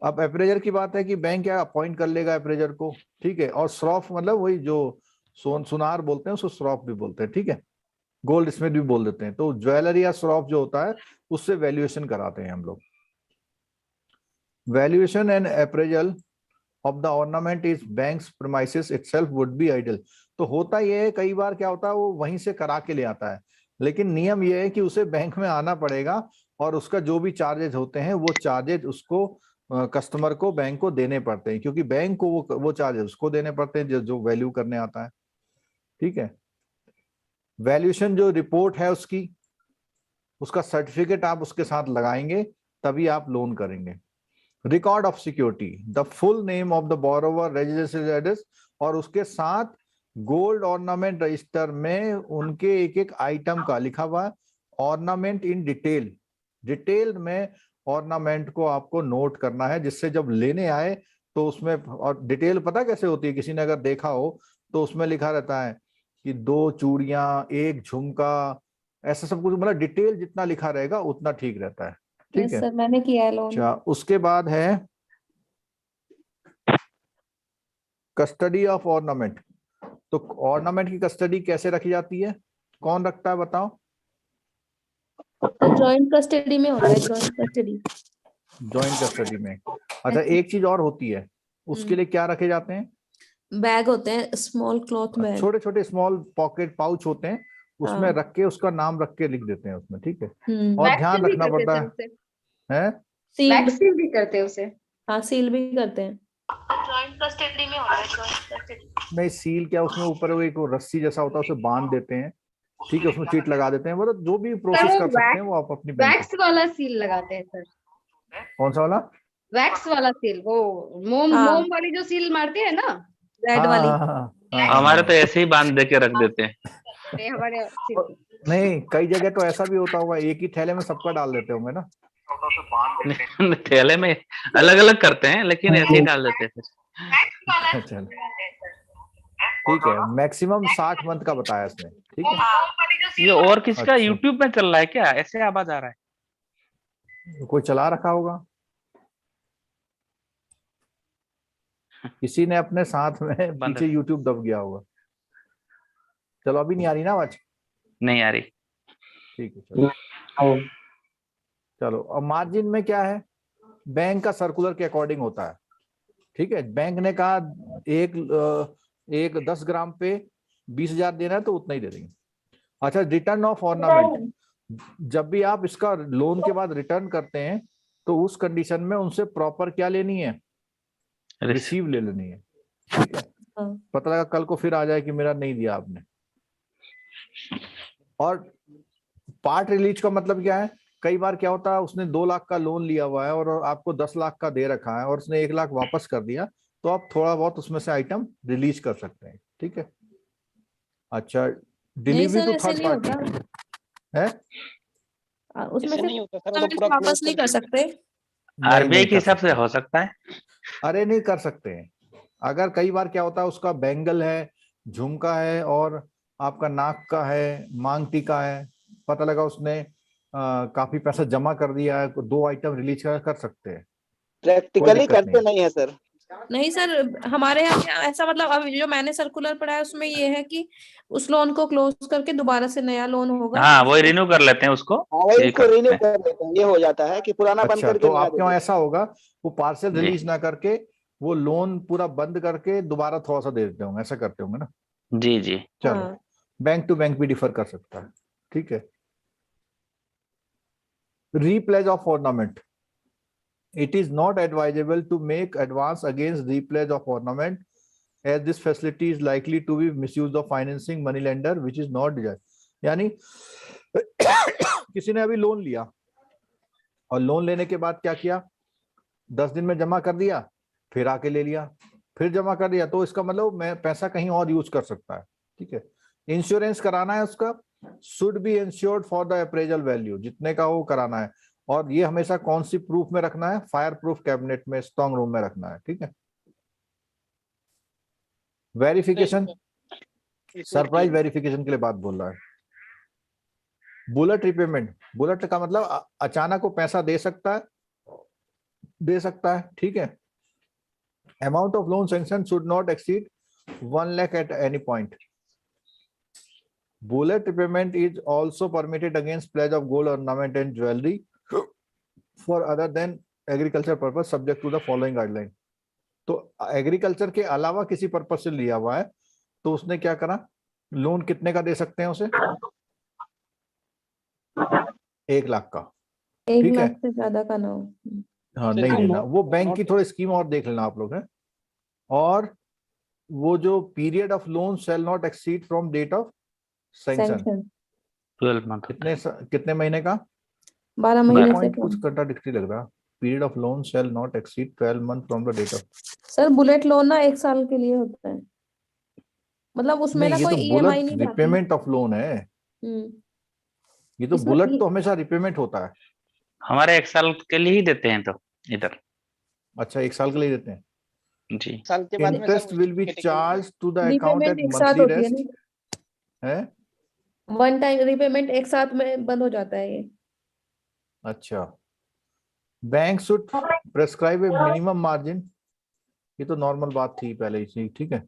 अब अप्रेजर की बात है कि बैंक क्या अपॉइंट कर लेगा अप्रेजर को, ठीक है। और श्रॉफ मतलब वही जो सुनार बोलते हैं उसको श्रॉफ भी बोलते हैं, ठीक है। गोल्ड स्मिथ भी बोल देते हैं। तो ज्वेलरी या श्रॉफ जो होता है उससे वैल्यूएशन कराते हैं हम लोग। Valuation and appraisal of the ornament is banks premises itself would be ideal. तो होता ये है, कई बार क्या होता है वो वहीं से करा के ले आता है, लेकिन नियम ये है कि उसे बैंक में आना पड़ेगा और उसका जो भी चार्जेज होते हैं वो चार्जेज उसको कस्टमर को बैंक को देने पड़ते हैं, क्योंकि बैंक को वो चार्जेस उसको देने पड़ते हैं जो वैल्यू करने आता है, ठीक है। वैल्यूएशन जो रिपोर्ट है उसकी, उसका सर्टिफिकेट आप उसके साथ लगाएंगे तभी आप लोन करेंगे। Record of security, the full name of the borrower, residential address, और उसके साथ गोल्ड ऑर्नामेंट रजिस्टर में उनके एक एक आइटम का लिखा हुआ ऑर्नामेंट इन डिटेल। डिटेल में ऑर्नामेंट को आपको नोट करना है, जिससे जब लेने आए तो उसमें, और डिटेल पता कैसे होती है, किसी ने अगर देखा हो तो उसमें लिखा रहता है कि 2 चूड़ियां, 1 झुमका, ऐसा सब कुछ, मतलब डिटेल जितना लिखा रहेगा उतना ठीक रहता है, ठीक है। सर मैंने किया है लोन। अच्छा, उसके बाद है कस्टडी ऑफ ऑर्नामेंट। तो ऑर्नामेंट की कस्टडी कैसे रखी जाती है, कौन रखता है बताओ? तो जॉइंट कस्टडी में होता है, जॉइंट कस्टडी। जॉइंट कस्टडी में। अच्छा, एक चीज और होती है, उसके लिए क्या रखे जाते हैं? बैग होते हैं, स्मॉल क्लॉथ बैग, छोटे छोटे स्मॉल पॉकेट पाउच होते हैं, उसमें रख के उसका नाम रख के लिख देते हैं उसमें, ठीक है। और ध्यान रखना पड़ता है सील भी करते हैं उसे। हाँ सील भी करते हैं। ज्वाइंट कस्टडी में होता है, ज्वाइंट कस्टडी। नहीं, सील क्या, उसमें ऊपर वो एक वो रस्सी जैसा होता है, उसे बांध देते हैं, ठीक है, उसमें चीट लगा देते हैं, मतलब जो भी प्रोसेस वो कर सकते हैं वो आप अपनी बैंक वैक्स वाला सील लगाते हैं सर, कौन सा वाला? वैक्स वाला सील, वो मोम हाँ। मोम वाली जो सील मारते हैं ना, रेड हाँ, वाली। हाँ, हाँ, हमारे तो ऐसे ही बांध दे के रख देते हैं। ये हमारे नहीं, कई जगह तो ऐसा भी होता होगा, एक ही थैले में सबका डाल देते होंगे ना। थैले में अलग अलग करते हैं, लेकिन ऐसे ही डाल देते हैं फिर। अच्छा, ठीक है, मैक्सिमम 60 मंथ का बताया इसने, ठीक है। ये और किसका अच्छा। यूट्यूब में चल रहा है क्या? ऐसे आवाज आ रहा है। कोई चला रखा होगा, किसी ने अपने साथ में बंद पीछे है। यूट्यूब दब गया होगा। चलो, अभी नहीं आ रही ना आवाज? नहीं आ रही। ठीक है, चलो चलो। अब मार्जिन में क्या है, बैंक का सर्कुलर के अकॉर्डिंग होता है, ठीक है। बैंक ने कहा एक 10 ग्राम पे 20,000 देना है तो उतना ही दे देंगे। अच्छा, रिटर्न ऑफ ऑर्नामेंट, जब भी आप इसका लोन के बाद रिटर्न करते हैं तो उस कंडीशन में उनसे प्रॉपर क्या लेनी है, रिसीव ले लेनी है, ठीक है। पता लगा कल को फिर आ जाए कि मेरा नहीं दिया आपने। और पार्ट रिलीज का मतलब क्या है, कई बार क्या होता है, उसने 2 लाख का लोन लिया हुआ है और आपको 10 लाख का दे रखा है और उसने 1 लाख वापस कर दिया, तो आप थोड़ा बहुत उसमें से आइटम रिलीज कर सकते हैं, ठीक है। अच्छा, डिलीवरी सर, टू ऐसे थर्ड नहीं पार्टी है, उसमें ऐसे से नहीं होता सर, वो तो पूरा वापस नहीं कर सकते। आरबीआई के कर हिसाब से सकते। हो सकता है। अरे नहीं कर सकते हैं, अगर कई बार क्या होता है, उसका बैंगल है, झुमका है और आपका नाक का है, मांग टीका है, पता लगा उसने काफी पैसा जमा कर दिया है, 2 आइटम रिलीज कर सकते हैं, प्रैक्टिकली दिक्कत करते नहीं नहीं है सर। नहीं सर, हमारे यहाँ ऐसा मतलब अब जो मैंने सर्कुलर पढ़ा है उसमें ये है कि उस लोन को क्लोज करके दोबारा से नया लोन होगा। हाँ, वही रिन्यू कर लेते हैं उसको। हाँ, वही ये उसको करते रिन्यू हैं। कर देते हैं, ये हो जाता है कि पुराना बंद अच्छा, करके तो नया आपके दे वहाँ देते ऐसा होगा, वो पार्सल जी। रिलीज ना करके वो लोन पूरा बंद करके दोबारा थोड़ा सा दे देते होंगे, ऐसा करते होंगे ना। जी जी। चलो, हाँ। बैंक टू बैंक भी डिफर कर सकता है, ठीक है। Repledge of ornament. It is not advisable to make advance against repledge of ornament, as this facility is likely to be misused of financing money lender, which is not desired. यानी किसी ने अभी loan लिया और loan लेने के बाद क्या किया, 10 दिन में जमा कर दिया, फिर आके ले लिया, फिर जमा कर दिया, तो इसका मतलब मैं पैसा कहीं और यूज कर सकता है, ठीक है। इंश्योरेंस कराना है उसका, should be insured for the appraisal value, जितने का वो कराना है, और ये हमेशा कौन सी प्रूफ में रखना है, फायर प्रूफ कैबिनेट में, स्ट्रॉन्ग रूम में रखना है, ठीक है। वेरिफिकेशन, सरप्राइज वेरिफिकेशन के लिए बात बोल रहा है। बुलेट रिपेमेंट, बुलेट का मतलब अचानक वो पैसा दे सकता है, ठीक है। Amount of loan sanction should not exceed 1 lakh at any point. Bullet repayment is also permitted against pledge of gold ornament and jewelry for other than agriculture purpose, subject to the following guideline. तो agriculture के अलावा किसी purpose से लिया हुआ है तो उसने क्या करा, लोन कितने का दे सकते हैं उसे, 1 लाख का, 1 ठीक है। लाख से ज्यादा का ना हो। हाँ, नहीं देना, वो बैंक की थोड़ी स्कीम और देख लेना आप लोग हैं। और वो जो period of loan shall not exceed from date of sanction, 12 month. कितने महीने का, 12 महीने से पॉइंट कम। कुछ कंट्राडिक्टरी लग रहा। Period of loan shall not exceed 12 month from the date of. Sir bullet loan ना 1 साल के लिए होता है, मतलब उसमें ना नहीं, ये कोई तो ईएमआई बुलेट नहीं जाती। रिपेमेंट ऑफ लोन है, ये तो इसमें बुलेट तो हमेशा रिपेमेंट होता है। हमारे 1 साल के लिए ही देते हैं तो इधर। अच्छा, 1 साल के लिए देते हैं जी। साल के बाद में interest sir will be charge to the account repayment at एक साथ मंथली होती है रेस्ट ना, है। 1 टाइम रिपेमेंट एक साथ में बंद हो जाता है ये। अच्छा, bank should prescribe A minimum margin, ये तो नॉर्मल बात थी पहले ही, ठीक है।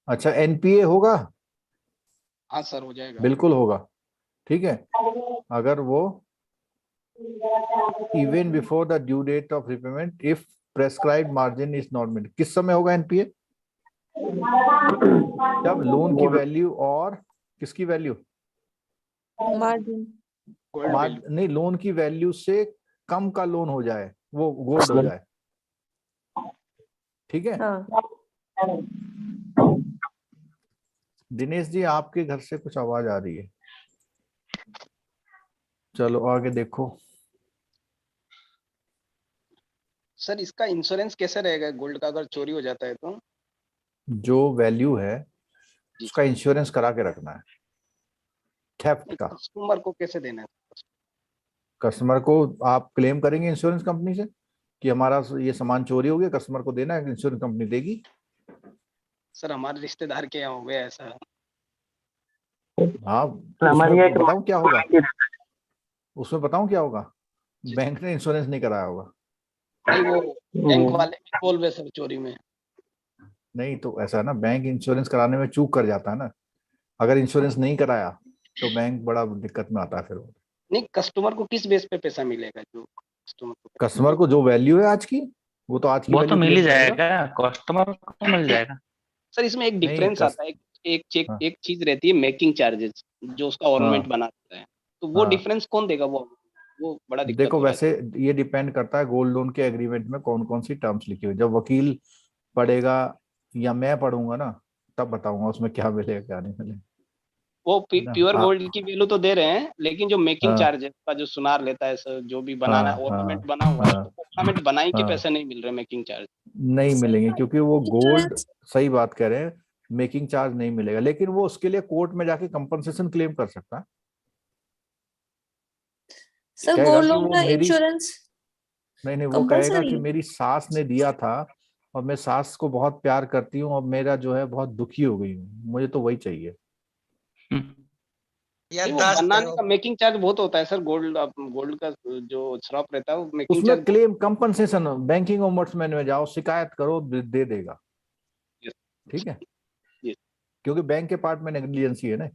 अच्छा, एनपीए होगा, हाँ सर हो जाएगा, बिल्कुल होगा, ठीक है। अगर वो even before the due date of repayment if prescribed margin is not met. किस समय होगा एनपीए, जब लोन की वैल्यू और किसकी वैल्यू, मार्जिन, नहीं, लोन की वैल्यू से कम का लोन हो जाए, वो गोल्ड हो जाए, ठीक है। हाँ दिनेश जी आपके घर से कुछ आवाज आ रही है, चलो आगे देखो। सर इसका इंश्योरेंस कैसे रहेगा गोल्ड का अगर चोरी हो जाता है तो? जो वैल्यू है उसका इंश्योरेंस करा के रखना है, थेफ्ट का। कस्टमर को कैसे देना है? कस्टमर को आप क्लेम करेंगे इंश्योरेंस कंपनी से कि हमारा ये सामान चोरी हो गया, कस्टमर को देना है, इंश्योरेंस कंपनी देगी। सर हमारे रिश्तेदार के यहाँ हो गया ऐसा। हाँ हमारी उसमें बताऊं क्या होगा, उसमें बताऊं क्या होगा, बैंक ने इंश्योरेंस नहीं कराया होगा। नहीं वो बैंक वाले भी बोल रहे सर चोरी में। नहीं तो ऐसा है ना, बैंक इंश्योरेंस कराने में चूक कर जाता है ना, अगर इंश्योरेंस नहीं कराया तो बैंक बड़ा दिक्कत में आता है फिर। नहीं कस्टमर को किस बेस पे पैसा मिलेगा? जो कस्टमर को जो वैल्यू है आज की, वो तो आज की वो तो वैल्यू मिल ही क्लेम करेगा। जाएगा, कस्टमर को मिल जाएगा। सर इसमें एक डिफरेंस आता है, एक चेक हाँ। एक चीज रहती है मेकिंग चार्जेस जो उसका ऑर्नामेंट हाँ। बनाता है, तो वो हाँ। डिफरेंस कौन देगा? वो बड़ा दिक्कत देखो हो रहा है। वैसे ये डिपेंड करता है गोल्ड लोन के एग्रीमेंट में कौन कौन सी टर्म्स लिखी हुई। जब वकील पढ़ेगा या मैं पढ़ूंगा ना तब बताऊंगा उसमें क्या मिलेगा क्या नहीं मिलेगा। वो ना, प्योर गोल्ड की वैल्यू तो दे रहे हैं, लेकिन जो मेकिंग हाँ। चार्जेस का जो सुनार लेता है सर, जो भी बनाना हाँ। ऑर्नामेंट हाँ। बना हुआ है, हाँ। तो ऑर्नामेंट बनाई के हाँ। पैसे नहीं मिल रहे मेकिंग चार्ज। नहीं मिलेंगे क्योंकि वो गोल्ड, इंश्योरेंस सही बात कह रहे हैं, मेकिंग चार्ज नहीं मिलेगा, लेकिन वो उसके लिए कोर्ट में जाके कंपनसेशन क्लेम कर सकता है। सर कहेगा गोल्ड कि लोन वो का मेरी, इंश्योरेंस नहीं वो कहेगा कि कंपलसरी? मेरी सास ने दिया था और मैं सास को बहुत प्यार करती हूँ और मेरा जो है बहुत दुखी हो गई हूँ, मुझे तो वही चाहिए। नहीं, वो बनाने का मेकिंग चार्ज बहुत होता है सर। गोल्ड का जो शॉप रहता है वो मेकिंग उसमें charge claim compensation banking ombudsman में जाओ, शिकायत करो, दे देगा। ठीक है, Yes. क्योंकि बैंक के पार्ट में नेग्लिजेंसी है ना।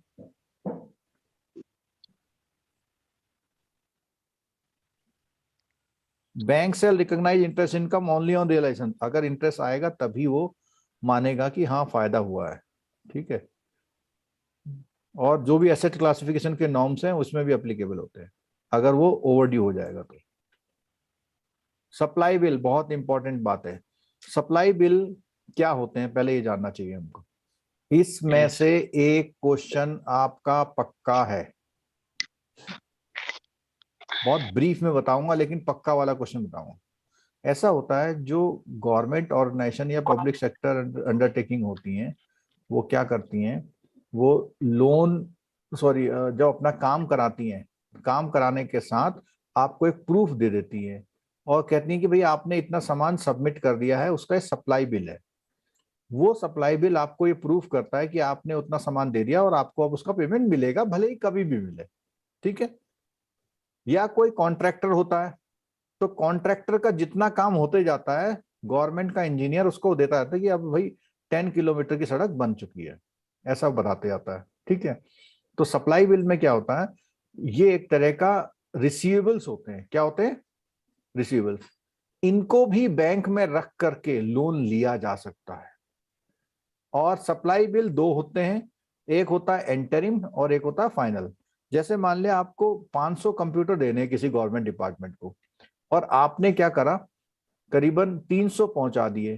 बैंक से recognise interest income only on realisation, अगर इंटरेस्ट आएगा तभी वो मानेगा कि हाँ फायदा हुआ है। ठीक है, और जो भी एसेट क्लासिफिकेशन के नॉर्म्स हैं उसमें भी एप्लीकेबल होते हैं अगर वो ओवरड्यू हो जाएगा तो। सप्लाई बिल बहुत इंपॉर्टेंट बात है। सप्लाई बिल क्या होते हैं पहले ये जानना चाहिए हमको। इसमें से एक क्वेश्चन आपका पक्का है, बहुत ब्रीफ में बताऊंगा लेकिन पक्का वाला क्वेश्चन बताऊंगा। ऐसा होता है जो गवर्नमेंट ऑर्गेनाइजेशन या पब्लिक सेक्टर अंडरटेकिंग होती हैं वो क्या करती हैं, वो लोन जब अपना काम कराती हैं, काम कराने के साथ आपको एक प्रूफ दे देती है और कहती हैं कि भाई आपने इतना सामान सबमिट कर दिया है, उसका सप्लाई बिल है। वो सप्लाई बिल आपको ये प्रूफ करता है कि आपने उतना सामान दे दिया और आपको अब उसका पेमेंट मिलेगा, भले ही कभी भी मिले। ठीक है, या कोई कॉन्ट्रैक्टर होता है तो कॉन्ट्रैक्टर का जितना काम होते जाता है गवर्नमेंट का इंजीनियर उसको देता रहता है कि अब भाई 10 किलोमीटर की सड़क बन चुकी है, ऐसा बताते जाता है। ठीक है, तो सप्लाई बिल में क्या होता है, ये एक तरह का रिसीवेबल्स होते हैं। क्या होते हैं? रिसीवेबल्स। इनको भी बैंक में रख करके लोन लिया जा सकता है। और सप्लाई बिल दो होते हैं, एक होता है एंटरिम और एक होता है फाइनल। जैसे मान लिया आपको 500 कंप्यूटर देने हैं किसी गवर्नमेंट डिपार्टमेंट को और आपने क्या करा, करीबन 300 पहुंचा दिए,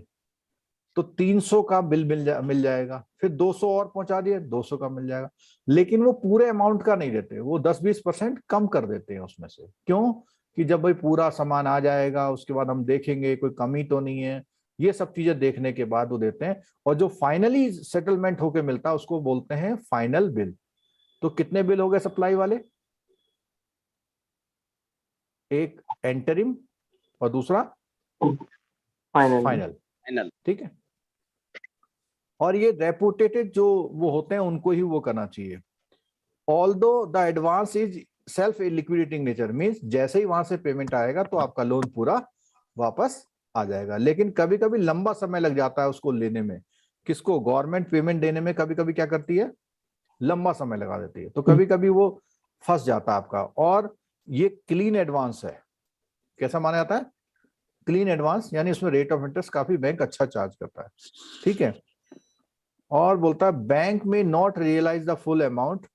तो 300 का बिल मिल जाएगा। फिर 200 और पहुंचा दिए, 200 का मिल जाएगा। लेकिन वो पूरे अमाउंट का नहीं देते, वो 10-20% कम कर देते हैं उसमें से। क्यों? कि जब भाई पूरा सामान आ जाएगा उसके बाद हम देखेंगे कोई कमी तो नहीं है, ये सब चीजें देखने के बाद वो देते हैं। और जो फाइनली सेटलमेंट होके मिलता है उसको बोलते हैं फाइनल बिल। तो कितने बिल हो गए सप्लाई वाले? एक एंटरिम और दूसरा फाइनल। ठीक है, और ये रेपुटेटेड जो वो होते हैं उनको ही वो करना चाहिए। Although the advance is self liquidating nature, means जैसे ही वहां से पेमेंट आएगा तो आपका लोन पूरा वापस आ जाएगा। लेकिन कभी कभी लंबा समय लग जाता है उसको लेने में। किसको? गवर्नमेंट पेमेंट देने में कभी कभी क्या करती है, लंबा समय लगा देती है, तो कभी कभी वो फंस जाता है आपका। और ये क्लीन एडवांस है। कैसा माना जाता है? क्लीन एडवांस, यानी उसमें रेट ऑफ इंटरेस्ट काफी बैंक अच्छा चार्ज करता है। ठीक है, और बोलता है बैंक में not realise the full amount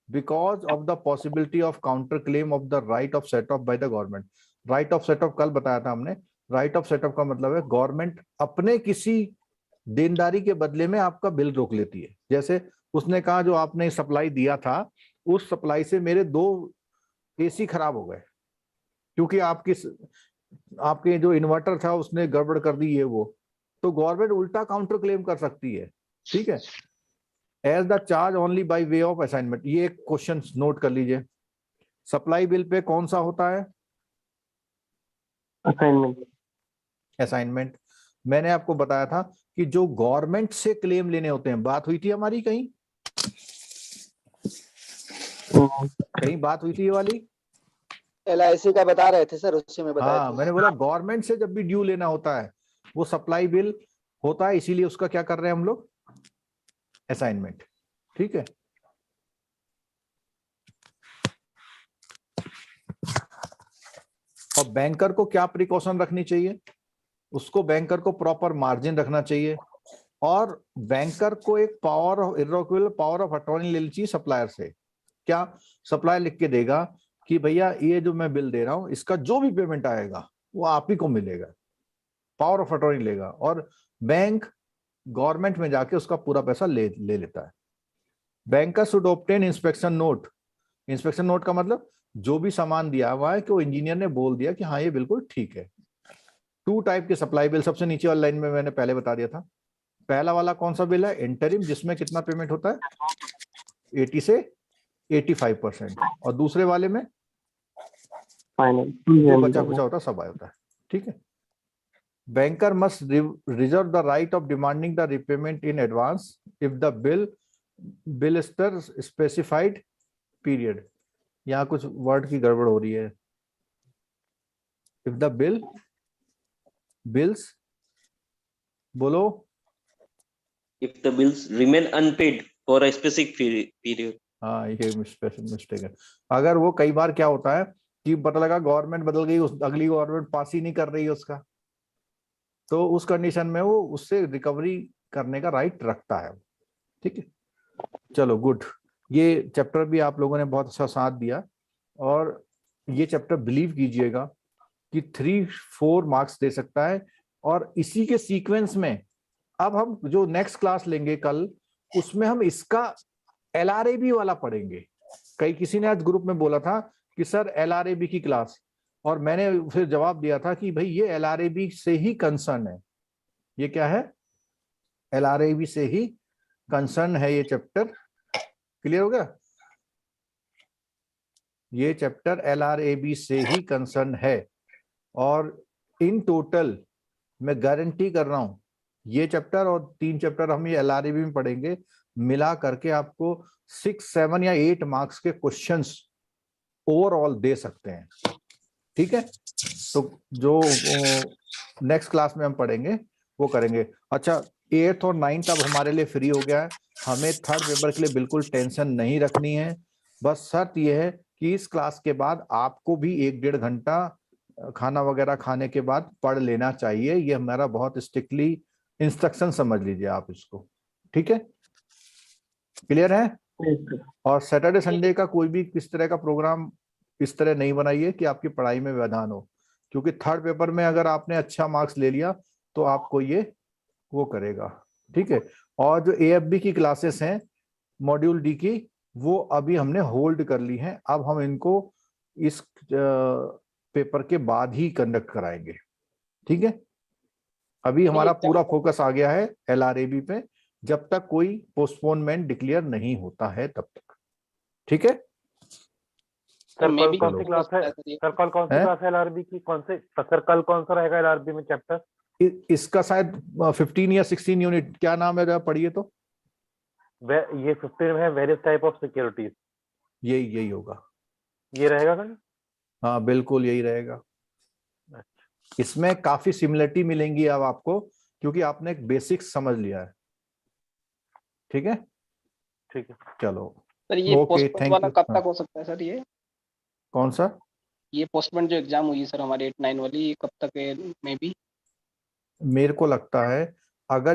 because of the possibility of counter claim of the right of set off by the government. Right of set off कल बताया था हमने, राइट ऑफ सेटअप का मतलब है गवर्नमेंट अपने किसी देनदारी के बदले में आपका बिल रोक लेती है। जैसे उसने कहा जो आपने सप्लाई दिया था, उस सप्लाई से मेरे 2 एसी खराब हो गए क्योंकि आपके जो इन्वर्टर था उसने गड़बड़ कर दी, ये वो, तो गवर्नमेंट उल्टा काउंटर क्लेम कर सकती है। ठीक है, as the charge only by way of assignment. ये एक क्वेश्चन नोट कर लीजिए, सप्लाई बिल पे कौन सा होता है? असाइनमेंट। असाइनमेंट। मैंने आपको बताया था कि जो गवर्नमेंट से क्लेम लेने होते हैं, बात हुई थी हमारी कहीं बात हुई थी ये वाली? LIC का बता रहे थे सर, उससे में बताया हाँ, था। मैंने बोला गवर्नमेंट से जब भी ड्यू लेना होता है वो सप्लाई बिल होता है, इसीलिए उसका क्या कर रहे हैं हम लोग? असाइनमेंट। ठीक है, और बैंकर को क्या प्रिकॉशन रखनी चाहिए? उसको बैंकर को प्रॉपर मार्जिन रखना चाहिए और बैंकर को एक power of irrevocable power of attorney लेनी चाहिए सप्लायर से। क्या? सप्लायर लिख के देगा कि भैया ये जो मैं बिल दे रहा हूं इसका जो भी पेमेंट आएगा वो आप ही को मिलेगा, पावर ऑफ अटॉर्नी लेगा, और बैंक गवर्नमेंट में जाके उसका पूरा पैसा ले लेता है। Banker should obtain inspection note. Inspection note का मतलब जो भी सामान दिया हुआ है कि वो इंजीनियर ने बोल दिया कि हाँ ये बिल्कुल ठीक है। 2 टाइप के सप्लाई बिल, सबसे नीचे वाली लाइन में मैंने पहले बता दिया था। पहला वाला कौन सा बिल है? इंटरिम, जिसमें कितना पेमेंट होता है? 80 से 85%, और दूसरे वाले में जो बचा कुचा होता है सब आया होता है। ठीक है, banker must reserve the right of demanding the repayment in advance if the bill specified period. यहाँ कुछ वर्ड की गड़बड़ हो रही है। इफ द bills बोलो। If the bills remain unpaid for a specific period. हाँ, ये मिस्टेक है। अगर वो कई बार क्या होता है कि पता लगा गवर्नमेंट बदल गई, अगली गवर्नमेंट पास ही नहीं कर रही है उसका, तो उस कंडीशन में वो उससे रिकवरी करने का राइट रखता है। ठीक है, चलो गुड। ये चैप्टर भी आप लोगों ने बहुत अच्छा साथ दिया, और ये चैप्टर बिलीव कीजिएगा कि 3-4 मार्क्स दे सकता है। और इसी के सीक्वेंस में अब हम जो नेक्स्ट क्लास लेंगे कल, उसमें हम इसका LRAB वाला पढ़ेंगे। किसी ने आज ग्रुप में बोला था कि सर LRAB की क्लास, और मैंने फिर जवाब दिया था कि भाई ये LRAB से ही कंसर्न है। ये क्या है? LRAB से ही कंसर्न है ये चैप्टर। क्लियर हो गया? ये चैप्टर LRAB से ही कंसर्न है, और इन टोटल मैं गारंटी कर रहा हूं ये चैप्टर और 3 चैप्टर हम ये LRAB में पढ़ेंगे, मिला करके आपको 6, 7 या 8 मार्क्स के क्वेश्चंस ओवरऑल दे सकते हैं। ठीक है, तो जो नेक्स्ट क्लास में हम पढ़ेंगे वो करेंगे। अच्छा, 8th और 9th अब हमारे लिए फ्री हो गया है। हमें 3rd पेपर के लिए बिल्कुल टेंशन नहीं रखनी है। बस शर्त यह है कि इस क्लास के बाद आपको भी 1-1.5 घंटा खाना वगैरह खाने के बाद पढ़ लेना चाहिए। ये हमारा बहुत स्ट्रिक्टली इंस्ट्रक्शन समझ लीजिए आप इसको। ठीक है, क्लियर है? और सैटरडे संडे का कोई भी किस तरह का प्रोग्राम इस तरह नहीं बनाइए कि आपकी पढ़ाई में व्यवधान हो, क्योंकि 3rd पेपर में अगर आपने अच्छा मार्क्स ले लिया तो आपको ये वो करेगा। ठीक है, और जो AFB की क्लासेस हैं मॉड्यूल D की, वो अभी हमने होल्ड कर ली हैं। अब हम इनको इस पेपर के बाद ही कंडक्ट कराएंगे। ठीक है, अभी हमारा पूरा फोकस आ गया है LRAB पे, जब तक कोई पोस्टपोनमेंट डिक्लेयर नहीं होता है तब तक। ठीक है सर, कल कौन सी क्लास है? सर, कल कौन सी क्लास है LRB की? सर, कल कौन सा रहेगा LRB में चैप्टर? इसका शायद 15 या 16 यूनिट, क्या नाम है, पढ़िए तो। ये 15 में है वेरियस टाइप ऑफ सिक्योरिटीज। यही होगा, ये रहेगा सर? हाँ बिल्कुल यही रहेगा। इसमें काफी सिमिलरिटी मिलेंगी अब आपको, क्योंकि आपने एक बेसिक्स समझ लिया है। ठीक है, ठीक है, चलो सर। ये ओके, पोस्टपोन थैंक वाला यू। कब तक हो सकता है सर? ये कौन सा? ये पोस्टपोन जो एग्जाम हुई सर हमारी 8-9 वाली, ये कब तक है? मे बी मेरे को लगता है अगर